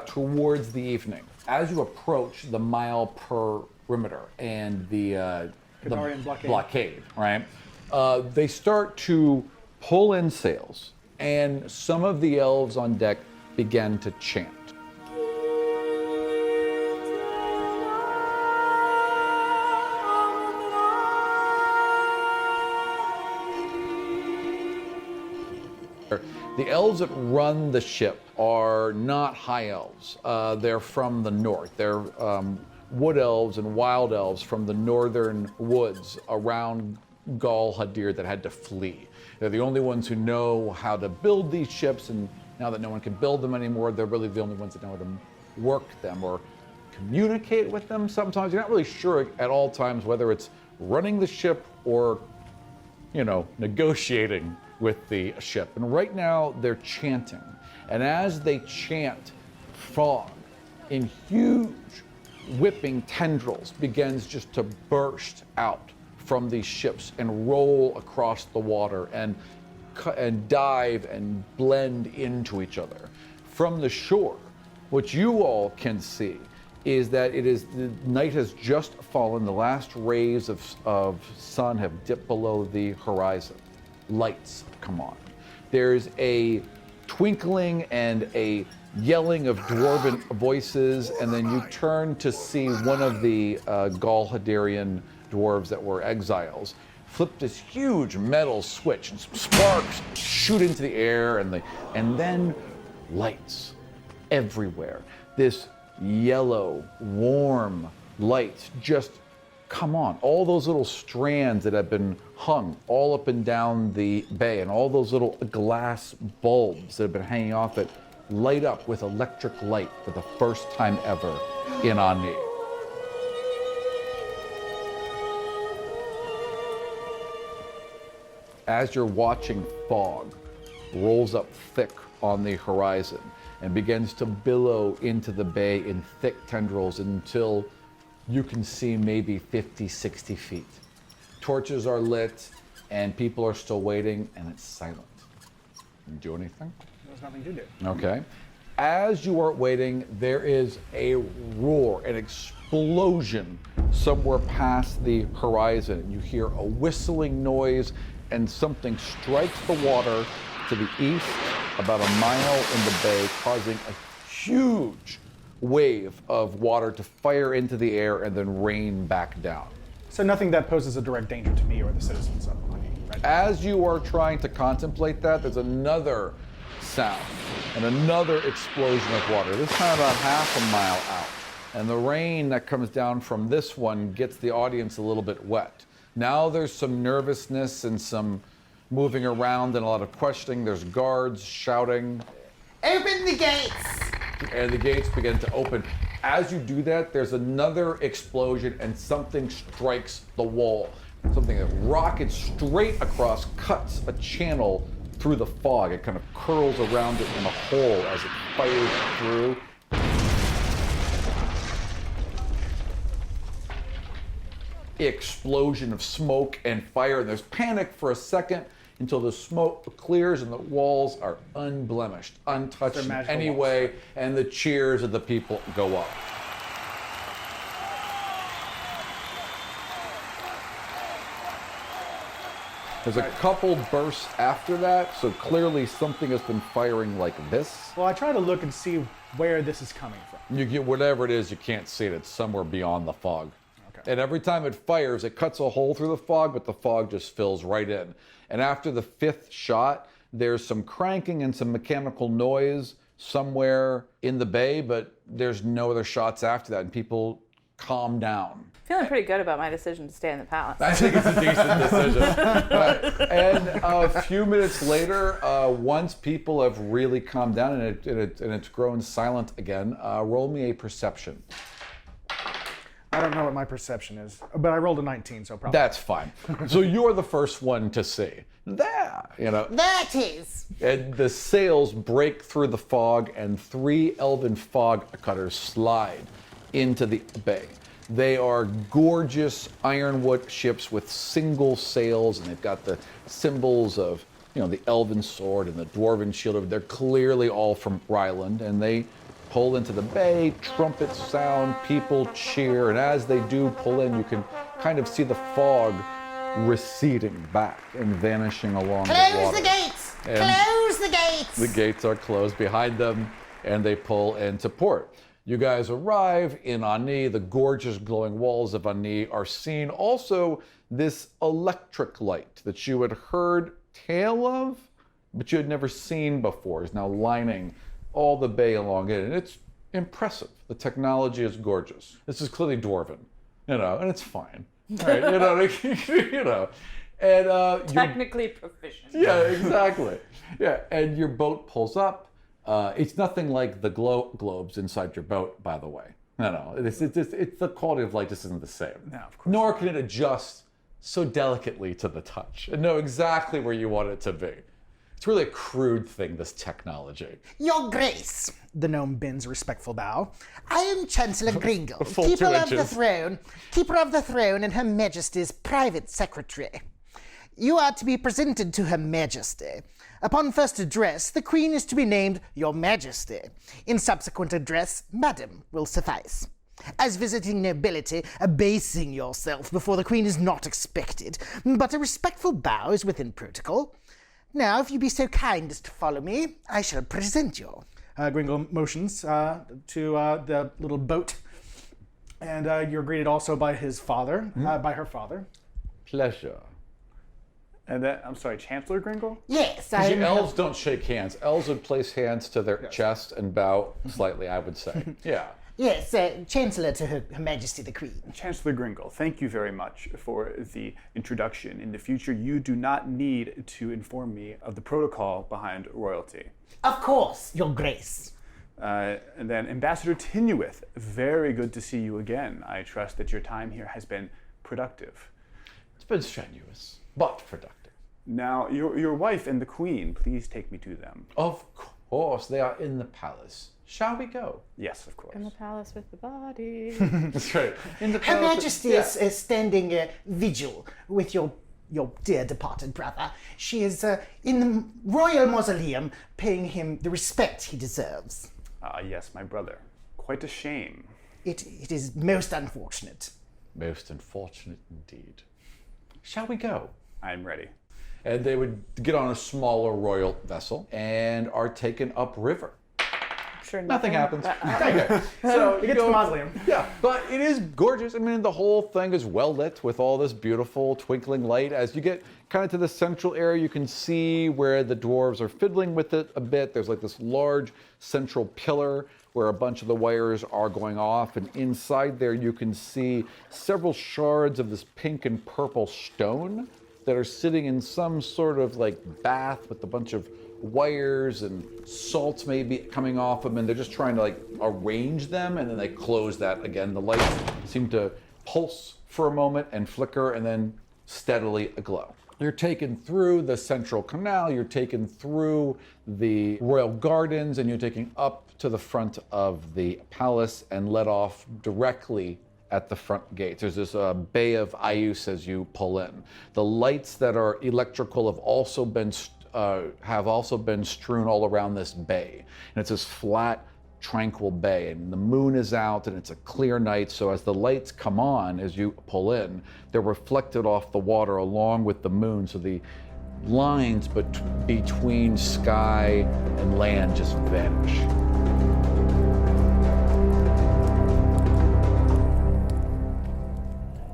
towards the evening. As you approach the mile perimeter and the blockade, right? They start to pull in sails, and some of the elves on deck begin to chant. The elves that run the ship are not high elves. They're from the north. They're wood elves and wild elves from the northern woods around Haldir that had to flee. They're the only ones who know how to build these ships, and now that no one can build them anymore, they're really the only ones that know how to work them or communicate with them sometimes. You're not really sure at all times whether it's running the ship or, you know, negotiating with the ship. And right now they're chanting. And as they chant, fog in huge whipping tendrils begins just to burst out from these ships and roll across the water and dive and blend into each other. From the shore, what you all can see is that the night has just fallen. The last rays of sun have dipped below the horizon. Lights come on. There's a twinkling and a yelling of dwarven voices, and then you turn to see one of the Haldirien dwarves that were exiles flip this huge metal switch, and some sparks shoot into the air, and then lights everywhere. This yellow, warm light just come on. All those little strands that have been hung all up and down the bay, and all those little glass bulbs that have been hanging off it light up with electric light for the first time ever in Ani. As you're watching, fog rolls up thick on the horizon and begins to billow into the bay in thick tendrils until you can see maybe 50, 60 feet. Torches are lit and people are still waiting, and it's silent. Can you do anything? There's nothing to do. Okay. As you are waiting, there is a roar, an explosion somewhere past the horizon. You hear a whistling noise, and something strikes the water to the east about a mile in the bay, causing a huge wave of water to fire into the air and then rain back down. So nothing that poses a direct danger to me or the citizens of Ani, right? As you are trying to contemplate that, there's another sound and another explosion of water, this time about half a mile out. And the rain that comes down from this one gets the audience a little bit wet. Now there's some nervousness and some moving around and a lot of questioning. There's guards shouting, "Open the gates!" And the gates begin to open. As you do that, there's another explosion and something strikes the wall. Something that rockets straight across, cuts a channel through the fog. It kind of curls around it in a hole as it fires through. Explosion of smoke and fire, and there's panic for a second until the smoke clears and the walls are unblemished, untouched in any way, and the cheers of the people go up. There's a couple bursts after that, so clearly something has been firing like this. Well, I try to look and see where this is coming from. You get whatever it is, you can't see it. It's somewhere beyond the fog. Okay. And every time it fires, it cuts a hole through the fog, but the fog just fills right in. And after the 5th shot, there's some cranking and some mechanical noise somewhere in the bay, but there's no other shots after that, and people calm down. Feeling pretty good about my decision to stay in the palace. I think it's a decent decision. And a few minutes later, once people have really calmed down and it's grown silent again, roll me a perception. I don't know what my perception is, but I rolled a 19, so probably. That's fine. So you're the first one to see. There, you know. There it is. And the sails break through the fog, and 3 elven fog cutters slide into the bay. They are gorgeous ironwood ships with single sails, and they've got the symbols of, the elven sword and the dwarven shield. They're clearly all from Rylend, and they pull into the bay, trumpets sound, people cheer, and as they do pull in, you can kind of see the fog receding back and vanishing along the water. Close the gates! Close the gates! The gates are closed behind them, and they pull into port. You guys arrive in Ani. The gorgeous glowing walls of Ani are seen. Also, this electric light that you had heard tale of, but you had never seen before, is now lining all the bay along it, and it's impressive. The technology is gorgeous. This is clearly dwarven, and it's fine, right? And technically proficient. Yeah, exactly. Yeah, and your boat pulls up. It's nothing like the glow globes inside your boat, by the way. No, it's the quality of light just isn't the same. No, of course. Nor can it adjust so delicately to the touch and know exactly where you want it to be. It's really a crude thing, this technology. Your Grace, The gnome bends a respectful bow. I am Chancellor Gringle, full keeper 2 of the inches. throne and Her Majesty's private secretary. You are to be presented to Her Majesty. Upon first address, the Queen is to be named Your Majesty. In subsequent address, Madam will suffice. As visiting nobility, abasing yourself before the Queen is not expected, but a respectful bow is within protocol. Now, if you be so kind as to follow me, I shall present you. Gringle motions to the little boat, and you're greeted also by his father, by her father. Pleasure. And then, I'm sorry, Chancellor Gringle? Yes, Elves don't shake hands. Elves would place hands to their chest and bow slightly, I would say. Yeah. Yes, Chancellor to Her Majesty the Queen. Chancellor Gringle, thank you very much for the introduction. In the future, you do not need to inform me of the protocol behind royalty. Of course, Your Grace. And then Ambassador Tinuith, very good to see you again. I trust that your time here has been productive. It's been strenuous, but productive. Now, your wife and the Queen, please take me to them. Of course, they are in the palace. Shall we go? Yes, of course. In the palace with the body. That's right. In the Her palace. Majesty is standing vigil with your dear departed brother. She is in the royal mausoleum, paying him the respect he deserves. Ah, yes, my brother. Quite a shame. It is most unfortunate. Most unfortunate indeed. Shall we go? I'm ready. And they would get on a smaller royal vessel and are taken upriver. Sure, Nothing happens. Okay. So You get to the mausoleum. Yeah, but it is gorgeous. I mean, the whole thing is well lit with all this beautiful twinkling light. As you get kind of to the central area, you can see where the dwarves are fiddling with it a bit. There's like this large central pillar where a bunch of the wires are going off, and inside there you can see several shards of this pink and purple stone that are sitting in some sort of like bath with a bunch of wires and salt maybe coming off them, and they're just trying to like arrange them, and then they close that again. The lights seem to pulse for a moment and flicker and then steadily aglow. You're taken through the central canal, you're taken through the royal gardens, and you're taken up to the front of the palace and led off directly at the front gates. There's this bay of Ayus as you pull in. The lights that are electrical have also been strewn all around this bay. And it's this flat, tranquil bay, and the moon is out and it's a clear night, so as the lights come on as you pull in, they're reflected off the water along with the moon, so the lines between sky and land just vanish.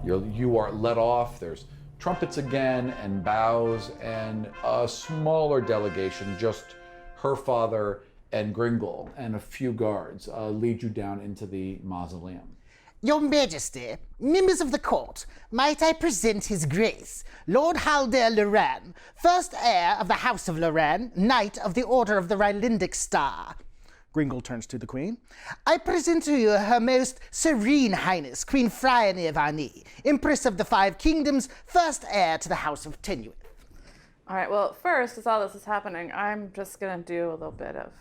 You are let off. There's trumpets again and bows and a smaller delegation, just her father and Gringle and a few guards lead you down into the mausoleum. Your Majesty, members of the court, might I present His Grace, Lord Haldir Loran, first heir of the House of Loran, Knight of the Order of the Rylendic Star. Gringle turns to the Queen. I present to you Her Most Serene Highness, Queen Phryane of Ani, Empress of the Five Kingdoms, first heir to the House of Tenuith. All right, well, first, as all this is happening, I'm just going to do a little bit of,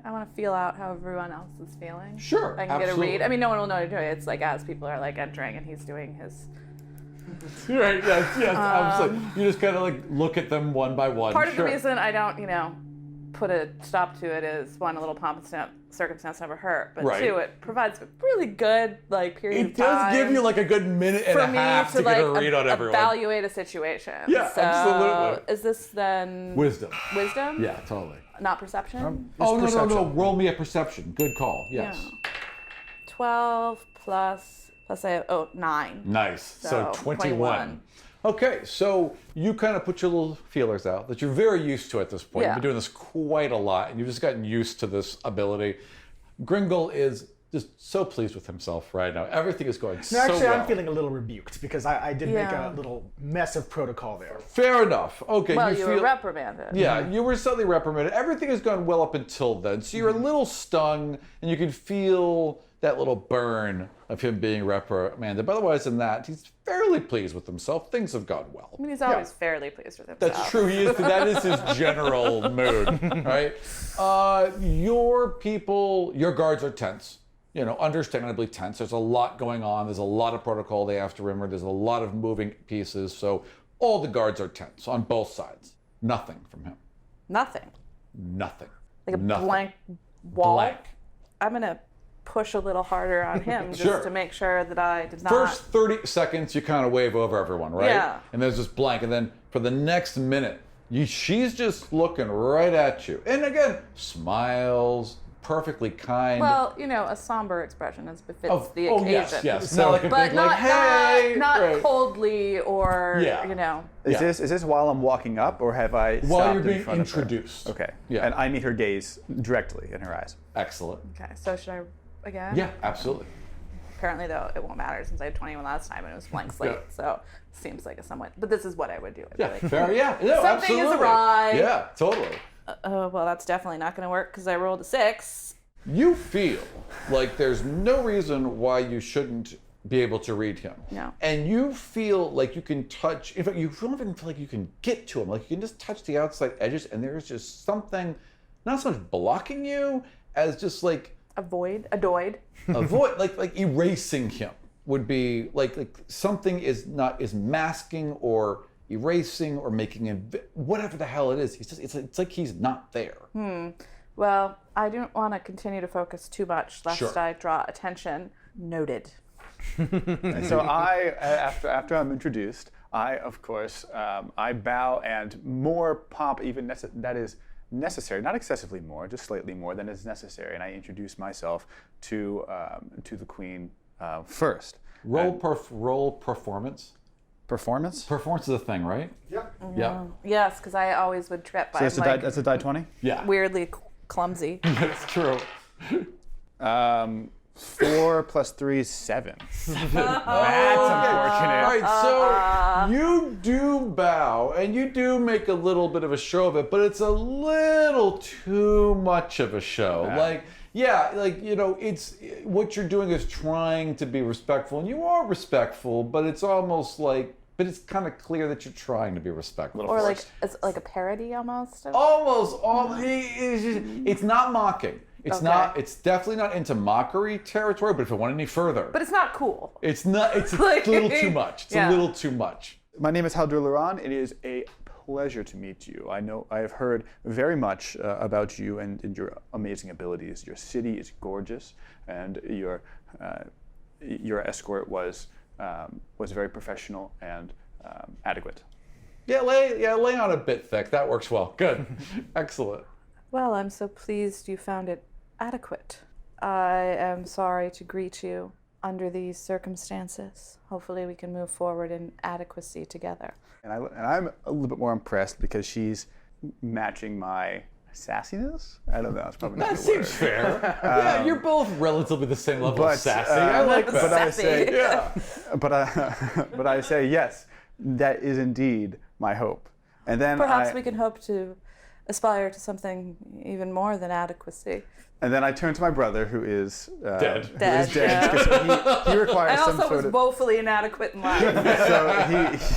I want to feel out how everyone else is feeling. Sure, I can absolutely. get a read. I mean, no one will know to do it. It's like as people are like entering and he's doing his... Right, yes, absolutely. You just kind of like look at them one by one. Part of the reason I don't, put a stop to it is, one, a little pomp and circumstance never hurt, but two, it provides a really good period of time. It does give you like a good minute and a half to get a read on everyone. Evaluate a situation. Yeah, so absolutely. Is this then Wisdom? Yeah, totally. Not perception? No. Roll me a perception. Good call. Yes. Yeah. 12 plus 9. Nice. So 21. Okay, so you kind of put your little feelers out that you're very used to at this point. Yeah. You've been doing this quite a lot, and you've just gotten used to this ability. Gringle is just so pleased with himself right now. Everything is going so well. Actually, I'm feeling a little rebuked because I did make a little mess of protocol there. Fair enough. Okay. Well, you were reprimanded. Yeah, you were suddenly reprimanded. Everything has gone well up until then, so you're a little stung, and you can feel that little burn of him being reprimanded. But otherwise than that, he's fairly pleased with himself. Things have gone well. I mean, he's always fairly pleased with himself. That's true. He is. That is his general mood, right? Your people, your guards are tense. Understandably tense. There's a lot going on. There's a lot of protocol they have to remember. There's a lot of moving pieces. So all the guards are tense on both sides. Nothing from him. Nothing. Like a blank wall. Blank. I'm gonna push a little harder on him just to make sure that I did not. First 30 seconds, you kind of wave over everyone, right? Yeah. And there's this blank, and then for the next minute, she's just looking right at you. And again, smiles, perfectly kind. Well, a somber expression as befits the occasion. Yes. Not like a big hey! Not right. coldly or, Is this while I'm walking up, or have I stopped while you're being in front introduced? Of her? Okay. Yeah. And I meet her gaze directly in her eyes. Excellent. Okay, so should I again? Yeah, absolutely. Apparently, though, it won't matter since I had 21 last time and it was blank slate. So it seems like a somewhat. But this is what I would do. Fair. Yeah. No, something absolutely. is awry. Yeah, totally. Well, that's definitely not going to work because I rolled a 6. You feel like there's no reason why you shouldn't be able to read him. No. And you feel like you can touch. In fact, you don't even feel like you can get to him. Like you can just touch the outside edges, and there's just something, not so much blocking you as just like. A void. Like erasing him would be like something is masking or erasing or making whatever the hell it is. It's like he's not there. Well, I don't want to continue to focus too much lest I draw attention. Noted. And so I, after I'm introduced, I of course I bow, and more pomp even that is necessary, not excessively more, just slightly more than is necessary, and I introduce myself to the Queen first. Roll performance. Performance? Performance is a thing, right? Yep. Yeah. Yes, because I always would trip. So that's a die 20? Yeah. Weirdly clumsy. That's true. 4 plus 3 is 7. That's unfortunate. All right, so you do bow, and you do make a little bit of a show of it, but it's a little too much of a show. It's what you're doing is trying to be respectful, and you are respectful, but it's almost like but it's kind of clear that you're trying to be respectful. Or like it's like a parody almost. It's not mocking. It's not. It's definitely not into mockery territory. But if it went any further, But it's not cool. it's not. It's a little too much. It's a little too much. My name is Haldir Loran. It is a pleasure to meet you. I have heard very much about you and your amazing abilities. Your city is gorgeous, and your escort was very professional and adequate. Lay on a bit thick. That works well. Good. Excellent. Well, I'm so pleased you found it adequate. I am sorry to greet you under these circumstances. Hopefully we can move forward in adequacy together. And I'm a little bit more impressed because she's matching my sassiness. I don't know. It's probably not That the seems word. fair. Yeah, you're both relatively the same level of sassy. I like that. But I say, but I say yes. That is indeed my hope. And then Perhaps we can hope to aspire to something even more than adequacy. And then I turn to my brother, who is dead. Who is dead because he requires some I also sort was of. woefully inadequate in life. So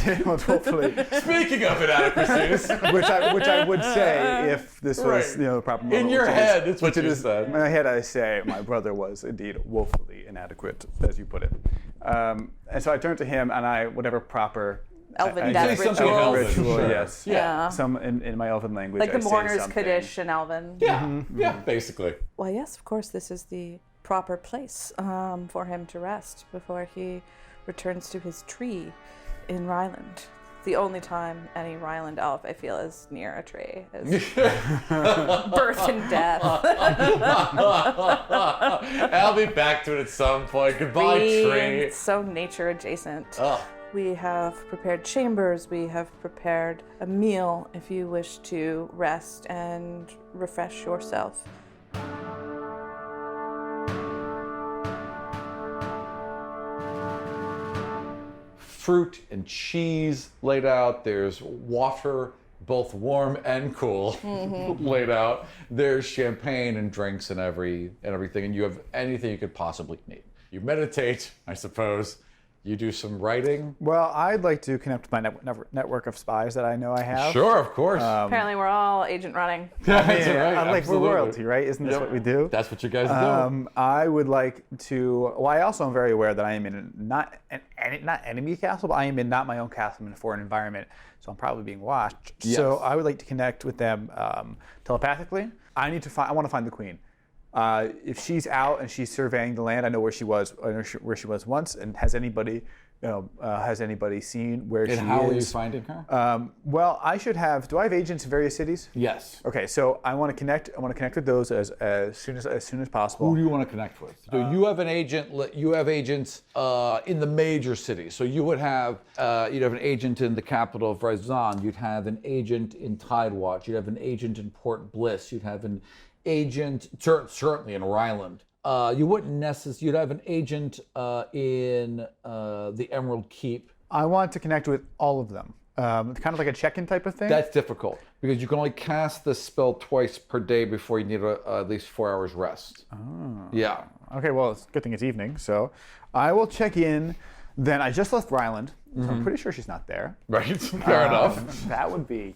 he woefully. Speaking of inadequacies, which I would say if this was the proper moment. In your head, it's what you said. In my head, I say my brother was indeed woefully inadequate, as you put it. And so I turn to him, and whatever proper. Elven death ritual. Elven ritual, Sure. yes. Yeah. Some in my elven language. Like the I say mourner's something. Kaddish in Elven. Yeah, basically. Well, yes, of course, this is the proper place for him to rest before he returns to his tree in Rylend. The only time any Rylend elf, I feel, is near a tree is birth and death. I'll be back to it at some point. Goodbye, tree. It's so nature adjacent. Oh. We have prepared chambers, we have prepared a meal if you wish to rest and refresh yourself. Fruit and cheese laid out. There's water, both warm and cool, laid out. There's champagne and drinks and everything, and you have anything you could possibly need. You meditate, I suppose. You do some writing. Well, I'd like to connect with my network of spies that I know I have. Sure, of course. Apparently we're all agent running. That's right. Like we're Absolutely. royalty, right? Isn't this what we do? That's what you guys do. I would like to. Well, I also am very aware that I am in not enemy castle, but I am in not my own castle. I'm in a foreign environment, so I'm probably being watched. Yes. So I would like to connect with them telepathically. I want to find the queen. If she's out and she's surveying the land, I know where she was. I know where she was once. And has anybody seen where she is? And how are you finding her? Well, I should have. Do I have agents in various cities? Yes. Okay, so I want to connect. I want to connect with those as soon as possible. Who do you want to connect with? So you have an agent. You have agents in the major cities. So you would have you'd have an agent in the capital of Ryzan. You'd have an agent in Tidewatch. You'd have an agent in Port Bliss. You'd have an agent certainly in Rylend. You wouldn't necessarily. You'd have an agent in the Emerald Keep. I want to connect with all of them. Kind of like a check-in type of thing. That's difficult because you can only cast this spell twice per day before you need at least 4 hours rest. Oh. Yeah. Okay, well, it's a good thing it's evening, so I will check in. Then I just left Rylend, so I'm pretty sure she's not there. Right. Fair enough. That would be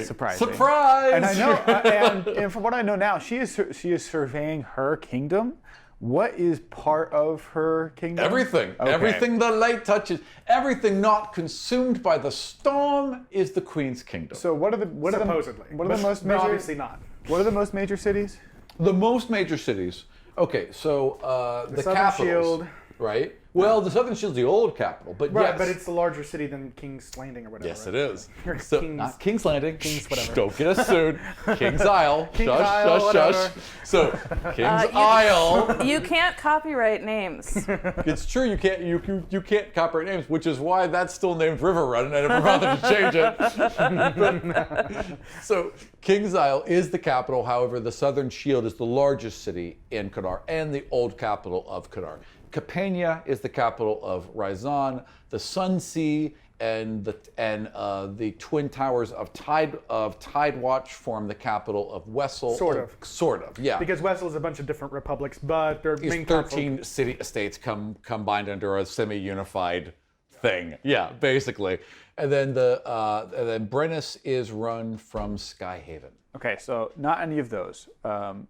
surprising. Surprise! And I know, and from what I know now, she is surveying her kingdom. What is part of her kingdom? Everything. Okay. Everything the light touches. Everything not consumed by the storm is the Queen's kingdom. So what are the Supposedly. What are the most But major? obviously not. What are the most major cities? The most major cities. Okay, so the Southern capitals, Shield. right? Well, the Southern Shield's the old capital, but Right, yes. but it's a larger city than King's Landing or whatever. Yes, right? it is. Or So, King's- not King's Landing. King's whatever. Don't get us sued. King's Isle. King's shush, Isle, shush, whatever. shush. So, King's Isle. You can't copyright names. It's true. You can't copyright names, which is why that's still named River Run, and I never bothered to change it. So, King's Isle is the capital. However, the Southern Shield is the largest city in Kadar and the old capital of Kadar. Capania is the capital of Ryzan. The Sun Sea and the Twin Towers of Tidewatch form the capital of Wessel. Sort of. Sort of, yeah. Because Wessel is a bunch of different republics, but their These main 13 city estates combined under a semi-unified thing. Yeah, basically. And then Brennus is run from Skyhaven. Okay, so not any of those.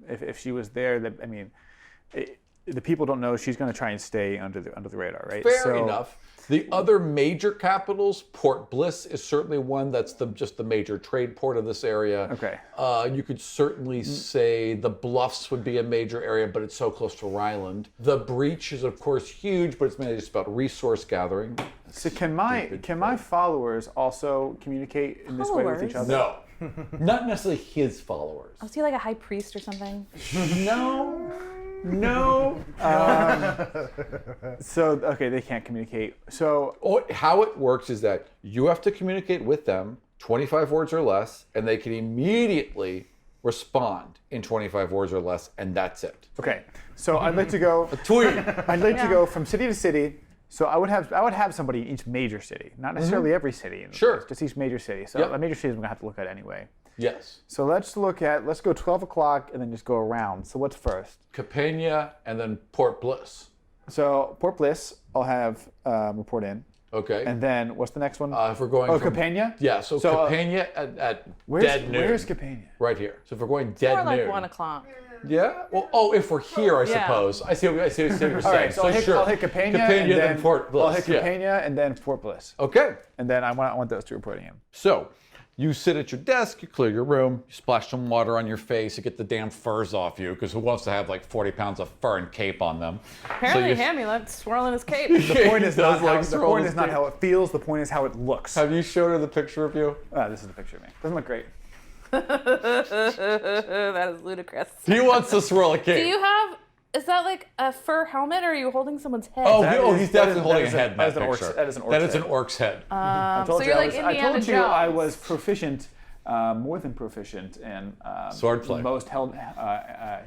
If she was there, the people don't know she's going to try and stay under the radar, right? Fair enough. The other major capitals, Port Bliss is certainly one that's just the major trade port of this area. Okay. You could certainly say the Bluffs would be a major area, but it's so close to Rylend. The Breach is of course huge, but it's mainly just about resource gathering. So can my followers also communicate in this way with each other? No. Not necessarily his followers. Was he like a high priest or something? No. So, okay, they can't communicate. So how it works is that you have to communicate with them 25 words or less, and they can immediately respond in 25 words or less, and that's it. Okay, so I'd like to go. A tweet. I'd like to go from city to city. So I would have somebody in each major city, not necessarily every city. Sure. Just each major city. So the major cities I'm gonna have to look at anyway. Yes. So let's go 12 o'clock and then just go around. So what's first? Capania and then Port Bliss. So Port Bliss, I'll have report in. Okay. And then what's the next one? If we're going from Capania? Yeah, so Capania at dead noon. Where's Capania? Right here. So if we're going dead Or noon. like 1 o'clock. Yeah? Well, if we're here, I suppose. I see what you're saying. All right, so I'll hit Capania and then Port Bliss. I'll hit Capania and then Port Bliss. Okay. And then I want those two reporting in. So, you sit at your desk, you clear your room, you splash some water on your face, you get the damn furs off you, because who wants to have like 40 pounds of fur and cape on them? Apparently Hamlet swirling his cape. The point is not Like not how it feels, the point is how it looks. Have you showed her the picture of you? This is the picture of me. Doesn't look great. That is ludicrous. He wants to swirl a cape. Do you have? Is that like a fur helmet, or are you holding someone's head? He's definitely holding a head in that picture. That is an orc's That is head. an orc's head. So you're like Indiana I told Jones. you I was proficient, more than proficient in swordplay. Most held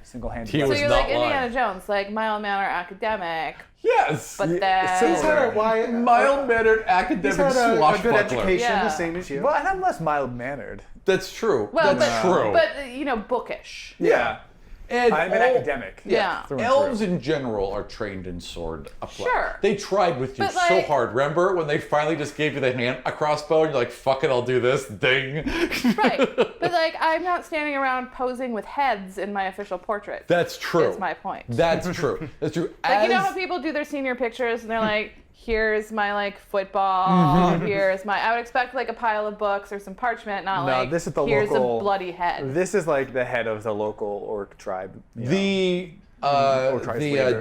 single-handed. He So was you're not like Indiana lying. Jones, like mild-mannered academic. Yes. But He's then had a Mild-mannered academic He's had a good swashbuckler. education, Yeah. the same as you. Well, and I'm less mild-mannered. That's true. well, That's true. but bookish. Yeah. And I'm an academic. Yeah. Through and Elves in general are trained in sword play. Sure. They tried with you But, so like- hard. Remember when they finally just gave you a crossbow and you're like, fuck it, I'll do this. Ding. Right. But like, I'm not standing around posing with heads in my official portrait. That's true. Is my point. That's true. That's true. Like, you know how people do their senior pictures and they're like, here's my like football, here's my, I would expect like a pile of books or some parchment, not No, like, this is the here's local- a bloody head. This is like the head of the local orc tribe. The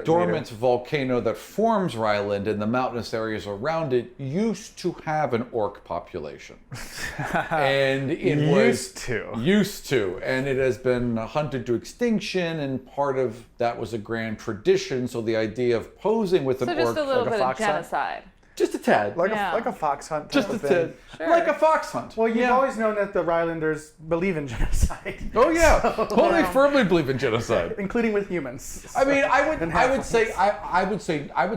dormant volcano that forms Rylend and the mountainous areas around it used to have an orc population. And it Used to, and it has been hunted to extinction, and part of that was a grand tradition, so the idea of posing with an So orc... just a little like a bit of fox hunt? genocide. Just a tad. like Yeah. a fox hunt. Just type a of thing. tad. Like a fox hunt. Well, you've always known that the Rylanders believe in genocide. Oh yeah, totally firmly believe in genocide. Including with humans. I mean, I would halflings.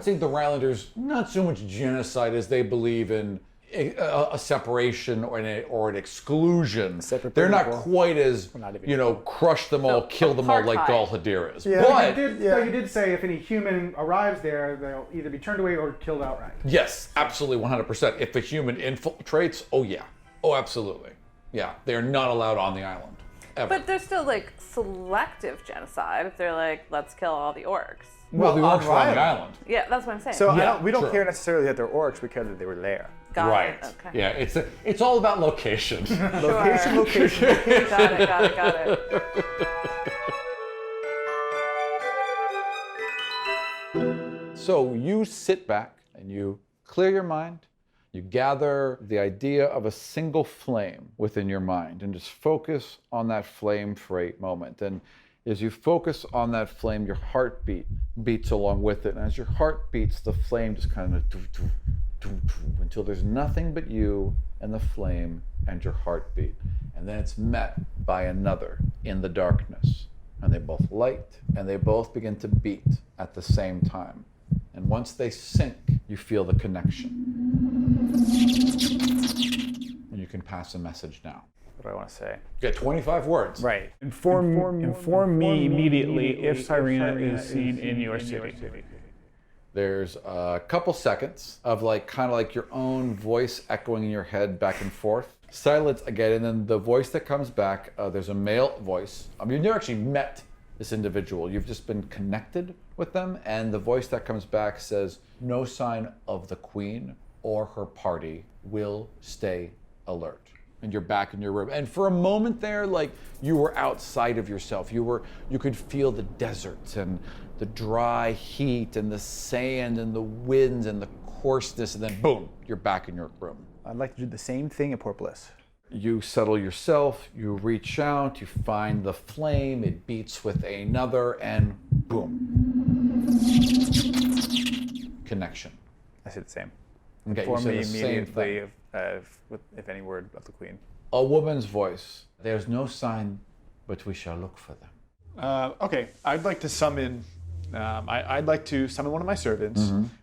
say the Rylanders not so much genocide as they believe in a separation or an exclusion. Separate They're not people. quite as not even crush them all, kill them all like apartheid. Haldir is. Yeah, But you did say if any human arrives there, they'll either be turned away or killed outright. yes, absolutely, 100%. If a human infiltrates, oh yeah, oh absolutely, yeah, they are not allowed on the island. Ever. But there's still like selective genocide if they're like, let's kill all the orcs. well, the on orcs are on the Rylend. island. Yeah, that's what I'm saying. So Yeah, we don't true. care necessarily that they're orcs because they were there. Got Right. it. Okay. Yeah, it's all about location. Location. Got it. So you sit back and you clear your mind. You gather the idea of a single flame within your mind and just focus on that flame for a moment. And as you focus on that flame, your heartbeat beats along with it. And as your heart beats, the flame just kind of until there's nothing but you and the flame and your heartbeat. And then it's met by another in the darkness. And they both light and they both begin to beat at the same time. And once they sync, you feel the connection. And you can pass a message now. What do I want to say? You get 25 words. Right. Inform me immediately if Cyrena is seen in your city. There's a couple seconds of like kind of like your own voice echoing in your head back and forth. Silence again, and then the voice that comes back, there's a male voice. You've never actually met this individual. You've just been connected with them, and the voice that comes back says, no sign of the queen or her party. Will stay alert. And you're back in your room. And for a moment there, like you were outside of yourself. You could feel the deserts and the dry heat and the sand and the winds and the coarseness, and then boom, you're back in your room. I'd like to do the same thing at Port Bliss. You settle yourself, you reach out, you find the flame, it beats with another, and boom. Connection. I say the same. Okay, Inform you say me the same immediately thing. if any word of the queen. A woman's voice. There's no sign, but we shall look for them. Okay, I'd like to summon. I'd like to summon one of my servants,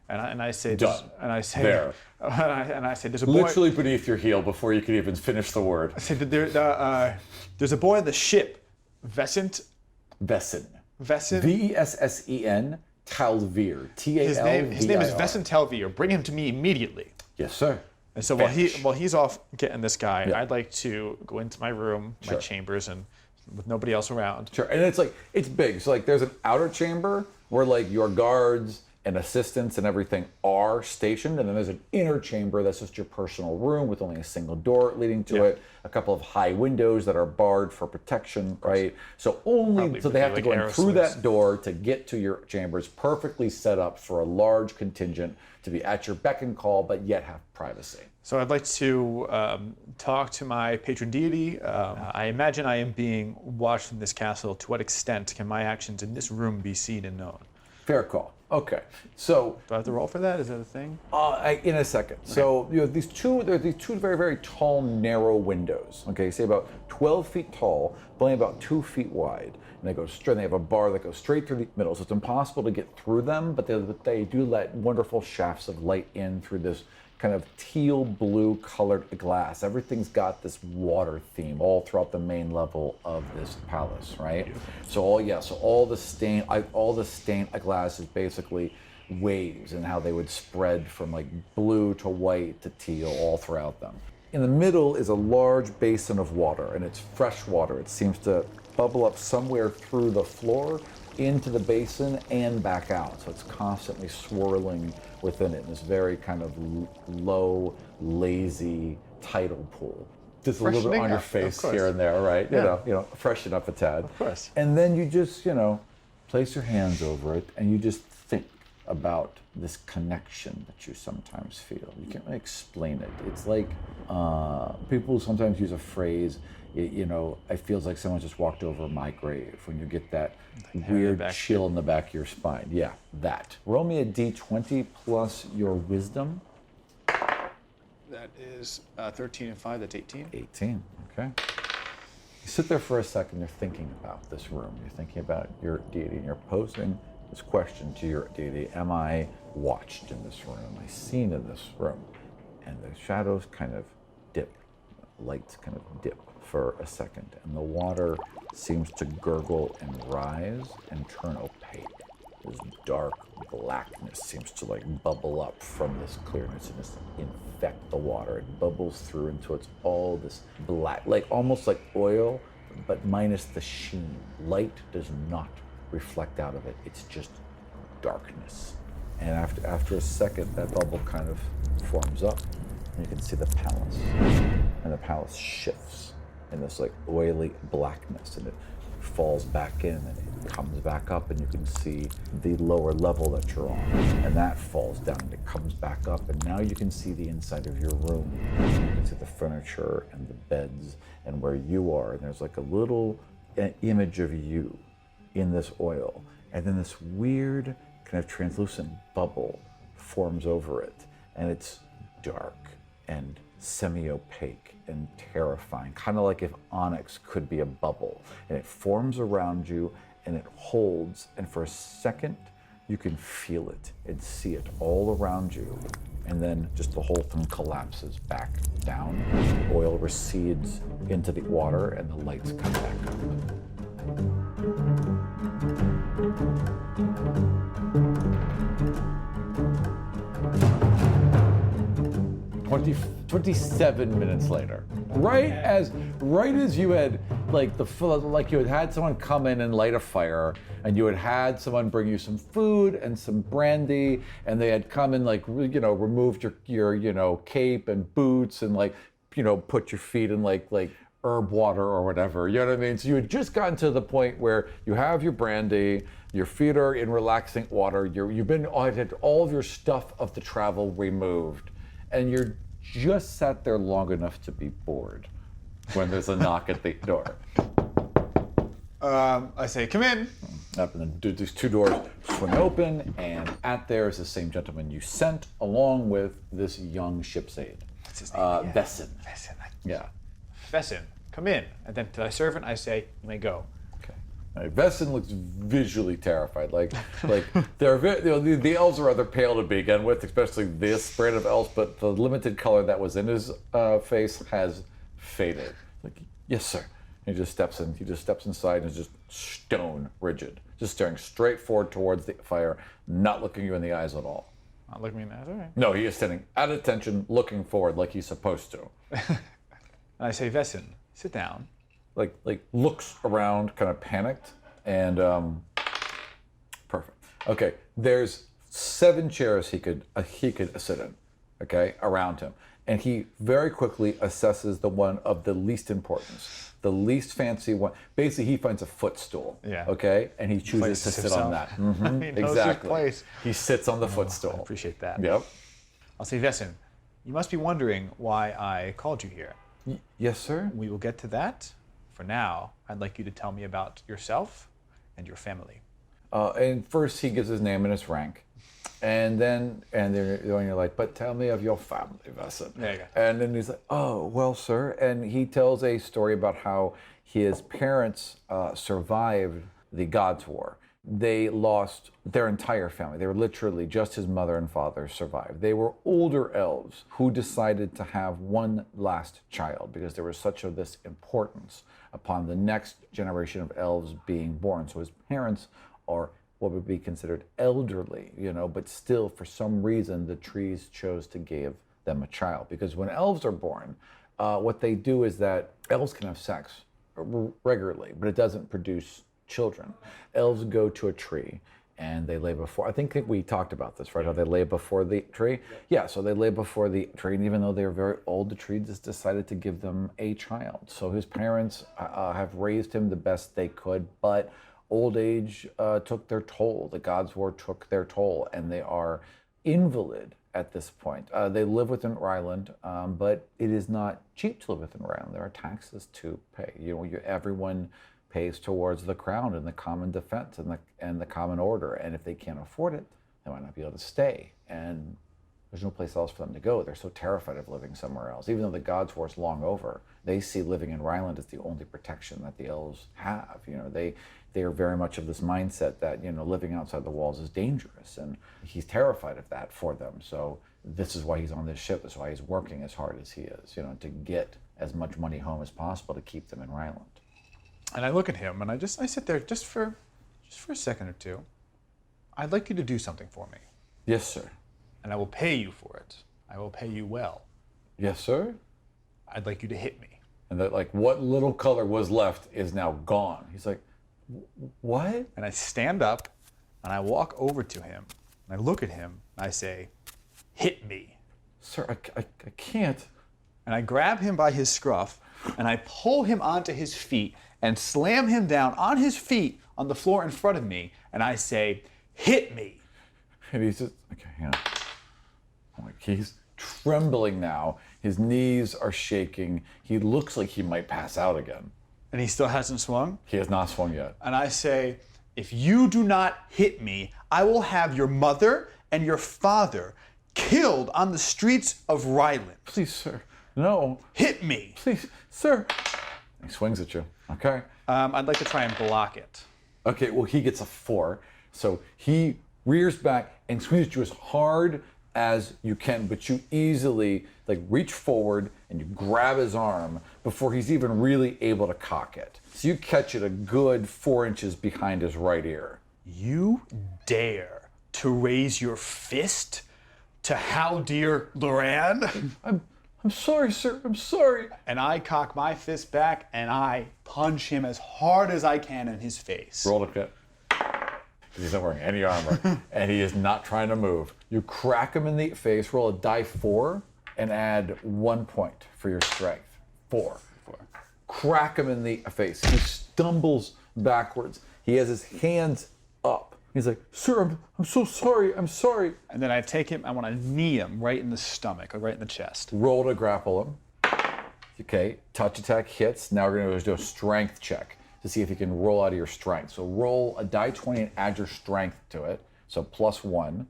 and I say, Done. And I say, There. and I say, there's a boy. Literally beneath your heel before you could even finish the word. I say that there's a boy on the ship, Vesent. Vessen. Vessen. Talvir. Talvir. His name is Vesent Talvir. Bring him to me immediately. Yes, sir. And so while he's off getting this guy, Yeah. I'd like to go into my room, my Sure. chambers, and with nobody else around. Sure, and it's big. So like there's an outer chamber where like your guards and assistants and everything are stationed, and then there's an inner chamber that's just your personal room with only a single door leading to it, a couple of high windows that are barred for protection, right? So they have to go in through that door to get to your chambers, perfectly set up for a large contingent to be at your beck and call, but yet have privacy. So I'd like to talk to my patron deity. I imagine I am being watched in this castle. To what extent can my actions in this room be seen and known? Fair call. Okay, so do I have to roll for that? Is that a thing? In a second. Okay. So you have these two very, very tall, narrow windows. Okay, say about 12 feet tall, but only about 2 feet wide. And they go straight. They have a bar that goes straight through the middle, so it's impossible to get through them. But they do let wonderful shafts of light in through this kind of teal blue colored glass. Everything's got this water theme all throughout the main level of this palace, right? Beautiful. So all the stained glass is basically waves and how they would spread from like blue to white to teal all throughout them. In the middle is a large basin of water, and it's fresh water. It seems to bubble up somewhere through the floor into the basin and back out. So it's constantly swirling within it in this very kind of low, lazy tidal pool. Just a little bit on your face here and there, right? Yeah. You know, freshen up a tad. Of course. And then you just, place your hands over it and you just think about this connection that you sometimes feel. You can't really explain it. It's like people sometimes use a phrase, it feels like someone just walked over my grave, when you get that weird chill in the back of your spine. Yeah, that. Roll me a d20 plus your wisdom. That is 13 and 5, that's 18. 18, okay. You sit there for a second, you're thinking about this room. You're thinking about your deity, and you're posing this question to your deity. Am I watched in this room? Am I seen in this room? And the shadows kind of dip, lights kind of dip for a second, and the water seems to gurgle and rise and turn opaque. This dark blackness seems to bubble up from this clearness and just infect the water. It bubbles through until it's all this black, almost like oil, but minus the sheen. Light does not reflect out of it. It's just darkness. And after a second, that bubble kind of forms up, and you can see the palace. And the palace shifts in this oily blackness, and it falls back in and it comes back up, and you can see the lower level that you're on, and that falls down and it comes back up, and now you can see the inside of your room. You can see the furniture and the beds and where you are, and there's a little image of you in this oil, and then this weird kind of translucent bubble forms over it, and it's dark and semi-opaque and terrifying, kind of like if onyx could be a bubble, and it forms around you and it holds, and for a second you can feel it and see it all around you, and then just the whole thing collapses back down. The oil recedes into the water and the lights come back up. 27 minutes later. Right as you had like you had someone come in and light a fire, and you had someone bring you some food and some brandy, and they had come and removed your cape and boots and put your feet in like herb water or whatever. You know what I mean? So you had just gotten to the point where you have your brandy, your feet are in relaxing water, you've had all of your stuff of the travel removed, and you're just sat there long enough to be bored when there's a knock at the door. I say, come in. Up and then these 2 doors swing open, and there is the same gentleman you sent along with this young ship's aide. What's his name? Vessin. Vessin. Yeah. Vessin, come in. And then to thy servant, I say, you may go. Okay. Vessin looks visually terrified. The elves are rather pale to begin with, especially this brand of elves, but the limited color that was in his face has faded. Like, yes, sir. He just steps in. He just steps inside and is just stone rigid, just staring straight forward towards the fire, not looking you in the eyes at all. Not looking me in the eyes, all right. No, he is standing at attention, looking forward like he's supposed to. And I say, Vessin, sit down. Like looks around, kind of panicked, and perfect. Okay, there's 7 chairs he could sit in, okay, around him, and he very quickly assesses the one of the least importance, the least fancy one. Basically, he finds a footstool, okay, and he chooses to sit on that. Mm-hmm. He knows exactly. his place. He sits on the footstool. I appreciate that. Yep. I'll say, Vessin, you must be wondering why I called you here. Yes, sir. We will get to that. For now, I'd like you to tell me about yourself and your family. And first he gives his name and his rank. And then you're like, but tell me of your family, Vessin. There you go. And then he's like, oh, well, sir. And he tells a story about how his parents survived the Gods' War. They lost their entire family. They were literally just his mother and father survived. They were older elves who decided to have one last child because there was such of this importance upon the next generation of elves being born. So his parents are what would be considered elderly, but still for some reason the trees chose to give them a child. Because when elves are born, what they do is that elves can have sex regularly, but it doesn't produce children. Elves go to a tree and they lay before, I think we talked about this, right? How they lay before the tree? Yeah, so they lay before the tree, and even though they're very old, the tree just decided to give them a child. So his parents have raised him the best they could, but old age took their toll. The Gods' War took their toll, and they are invalid at this point. They live within Rylend, but it is not cheap to live within Rylend. There are taxes to pay. Everyone pays towards the crown and the common defense and the common order. And if they can't afford it, they might not be able to stay. And there's no place else for them to go. They're so terrified of living somewhere else. Even though the Gods' War is long over, they see living in Rylend as the only protection that the elves have. They are very much of this mindset that, living outside the walls is dangerous. And he's terrified of that for them. So this is why he's on this ship. This is why he's working as hard as he is, to get as much money home as possible to keep them in Rylend. And I look at him and I sit there just for a second or two. I'd like you to do something for me. Yes, sir. And I will pay you for it. I will pay you well. Yes, sir. I'd like you to hit me. And that, what little color was left is now gone. He's like, what? And I stand up and I walk over to him and I look at him and I say, hit me. Sir, I can't. And I grab him by his scruff and I pull him onto his feet and slam him down on his feet on the floor in front of me, and I say, hit me. And he says, okay, hang on. He's trembling now. His knees are shaking. He looks like he might pass out again. And he still hasn't swung? He has not swung yet. And I say, if you do not hit me, I will have your mother and your father killed on the streets of Rylend. Please, sir. No. Hit me. Please, sir. He swings at you. Okay. I'd like to try and block it. Okay, well, he gets a 4. So he rears back and swings at you as hard as you can, but you easily reach forward and you grab his arm before he's even really able to cock it. So you catch it a good 4 inches behind his right ear. You dare to raise your fist to Haldir Loran. I'm sorry, sir. I'm sorry. And I cock my fist back and I punch him as hard as I can in his face. Roll to hit. He's not wearing any armor, and he is not trying to move. You crack him in the face, roll a die 4, and add 1 point for your strength. 4. Crack him in the face. He stumbles backwards. He has his hands up. He's like, sir, I'm so sorry. I'm sorry. And then I take him, I want to knee him right in the stomach, or right in the chest. Roll to grapple him. Okay, touch attack hits. Now we're going to do a strength check to see if you can roll out of your strength. So roll a die 20 and add your strength to it. So +1.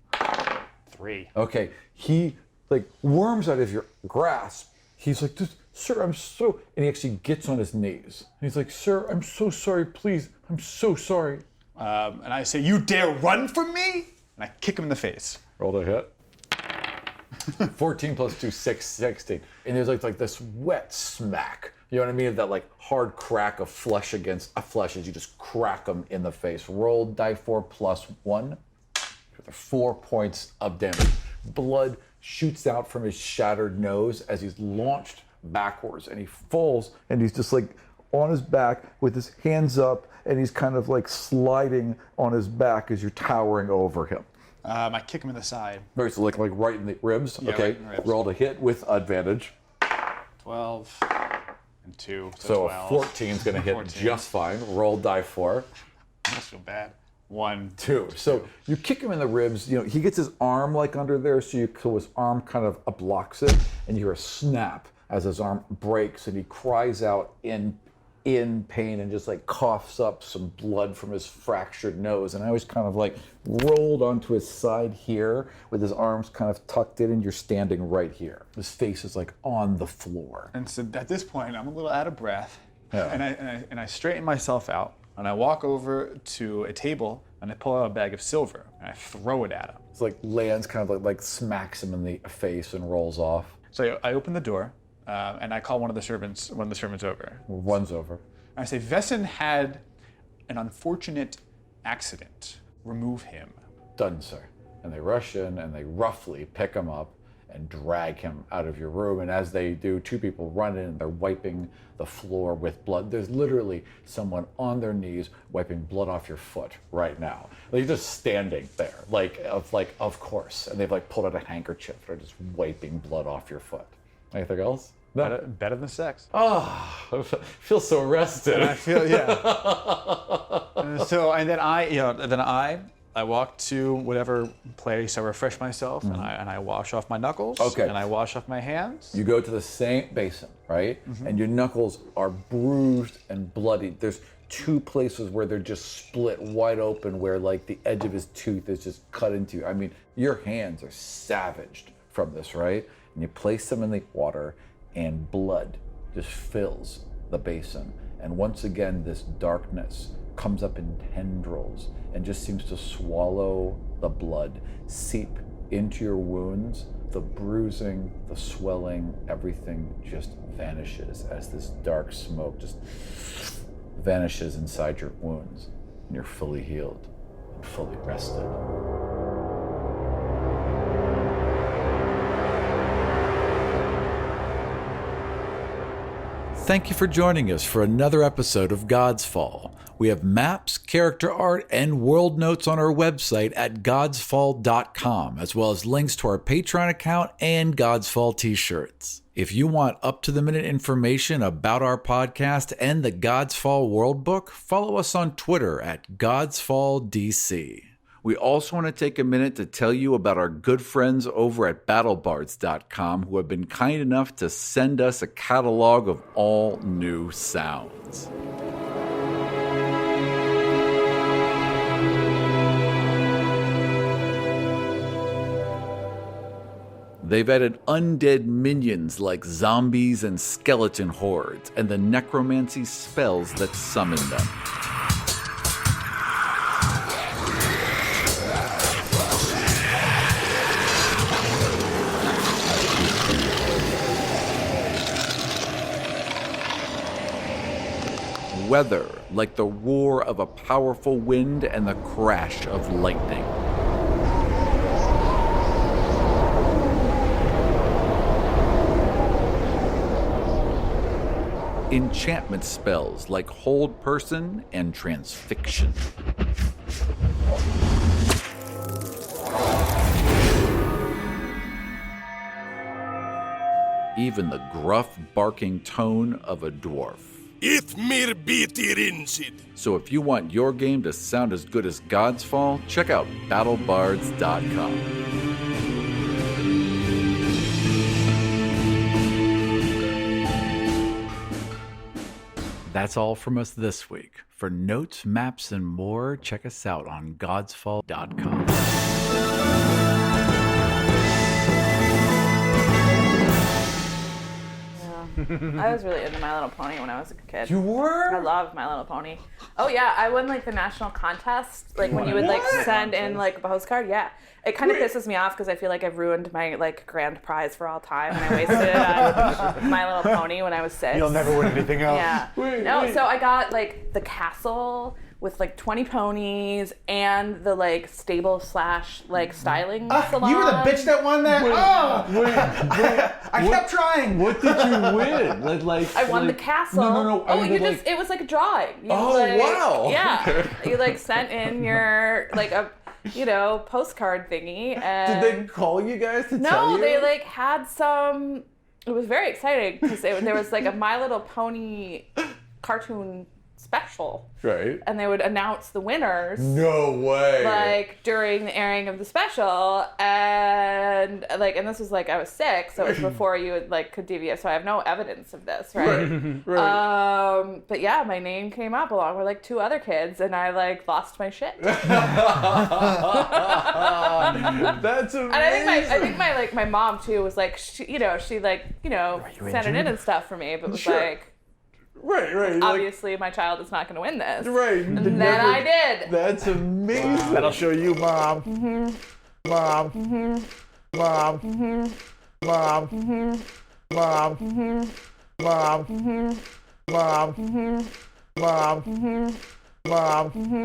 3. Okay, he like worms out of your grasp. He's like, sir, I'm so, and he actually gets on his knees. He's like, sir, I'm so sorry, please, I'm so sorry. And I say, you dare run from me? And I kick him in the face. Roll to hit. 14 + 2, 16. And there's like this wet smack. You know what I mean? That like hard crack of flesh against flesh as you just crack him in the face. Roll die 4 +1. 4 points of damage. Blood shoots out from his shattered nose as he's launched backwards, and he falls, and he's just like on his back with his hands up, and he's kind of like sliding on his back as you're towering over him. I kick him in the side. Right, so like right in the ribs. Yeah, Okay, right in the ribs. Roll to hit with advantage. 12 and 2. So 12. 14 is going to hit 14. just fine. Roll die 4. I almost feel bad. 1, 2. So you kick him in the ribs. You know, he gets his arm like under there, so his arm kind of blocks it, and you hear a snap as his arm breaks, and he cries out in pain and just like coughs up some blood from his fractured nose. And I was kind of like rolled onto his side here with his arms kind of tucked in, and you're standing right here. His face is like on the floor. And so at this point, I'm a little out of breath, Yeah. and I straighten myself out, and I walk over to a table, and I pull out a bag of silver, and I throw it at him. It's like lands kind of like smacks him in the face and rolls off. So I open the door, and I call one of the servants over. One's over. I say, Vesson had an unfortunate accident. Remove him. Done, sir. And they rush in and they roughly pick him up and drag him out of your room. And as they do, 2 people run in and they're wiping the floor with blood. There's literally someone on their knees wiping blood off your foot right now. They're just standing there, of course. And they've like pulled out a handkerchief. They're just wiping blood off your foot. Anything else? No. Better than sex. Oh, I feel so arrested. And I feel, and then I walk to whatever place, I refresh myself, and I wash off my knuckles, Okay. and I wash off my hands. You go to the same basin, right? And your knuckles are bruised and bloody. There's 2 places where they're just split wide open, where like the edge of his tooth is just cut into. I mean, your hands are savaged from this, right? And you place them in the water, and blood just fills the basin. And once again, this darkness comes up in tendrils and just seems to swallow the blood, seep into your wounds. The bruising, the swelling, everything just vanishes as this dark smoke just vanishes inside your wounds, and you're fully healed and fully rested. Thank you for joining us for another episode of Godsfall. We have maps, character art, and world notes on our website at godsfall.com, as well as links to our Patreon account and Godsfall t-shirts. If you want up-to-the-minute information about our podcast and the Godsfall World Book, follow us on Twitter at GodsfallDC. We also want to take a minute to tell you about our good friends over at BattleBards.com, who have been kind enough to send us a catalog of all new sounds. They've added undead minions like zombies and skeleton hordes, and the necromancy spells that summon them. Weather like the roar of a powerful wind and the crash of lightning. enchantment spells like Hold Person and Transfixion. Even the gruff, barking tone of a dwarf. So if you want your game to sound as good as Godsfall, check out battlebards.com. That's all from us this week. For notes, maps, and more, check us out on godsfall.com. I was really into My Little Pony when I was a kid. You were? I loved My Little Pony. Oh yeah, I won like the national contest, like when you would like send in like a postcard. Yeah, it kind of pisses me off because I feel like I've ruined my like grand prize for all time, and I wasted it on My Little Pony when I was 6. You'll never win anything else. Yeah. So I got like the castle with like 20 ponies and the like stable / like styling salon. You were the bitch that won that? I kept trying. What did you win? I won the castle. No. Oh, it was like a drawing. Wow. Yeah. You like sent in your like a postcard thingy, and Did they call you guys to tell you? No, they like had some. It was very exciting because there was like a My Little Pony cartoon special. Right. And they would announce the winners. No way. Like during the airing of the special, and this was like I was 6, so it was before you could DVS, so I have no evidence of this, right? Right. But yeah, my name came up along with like 2 other kids, and I like lost my shit. That's amazing. And I think my mom too was like she sent it in and stuff for me, but was like. Right. Obviously, my child is not going to win this. Right. And then I did. That's amazing. Wow. That'll show you, Mom. Mom. Mom. Mom. Mom. Mom. Mom. Mom. Mom.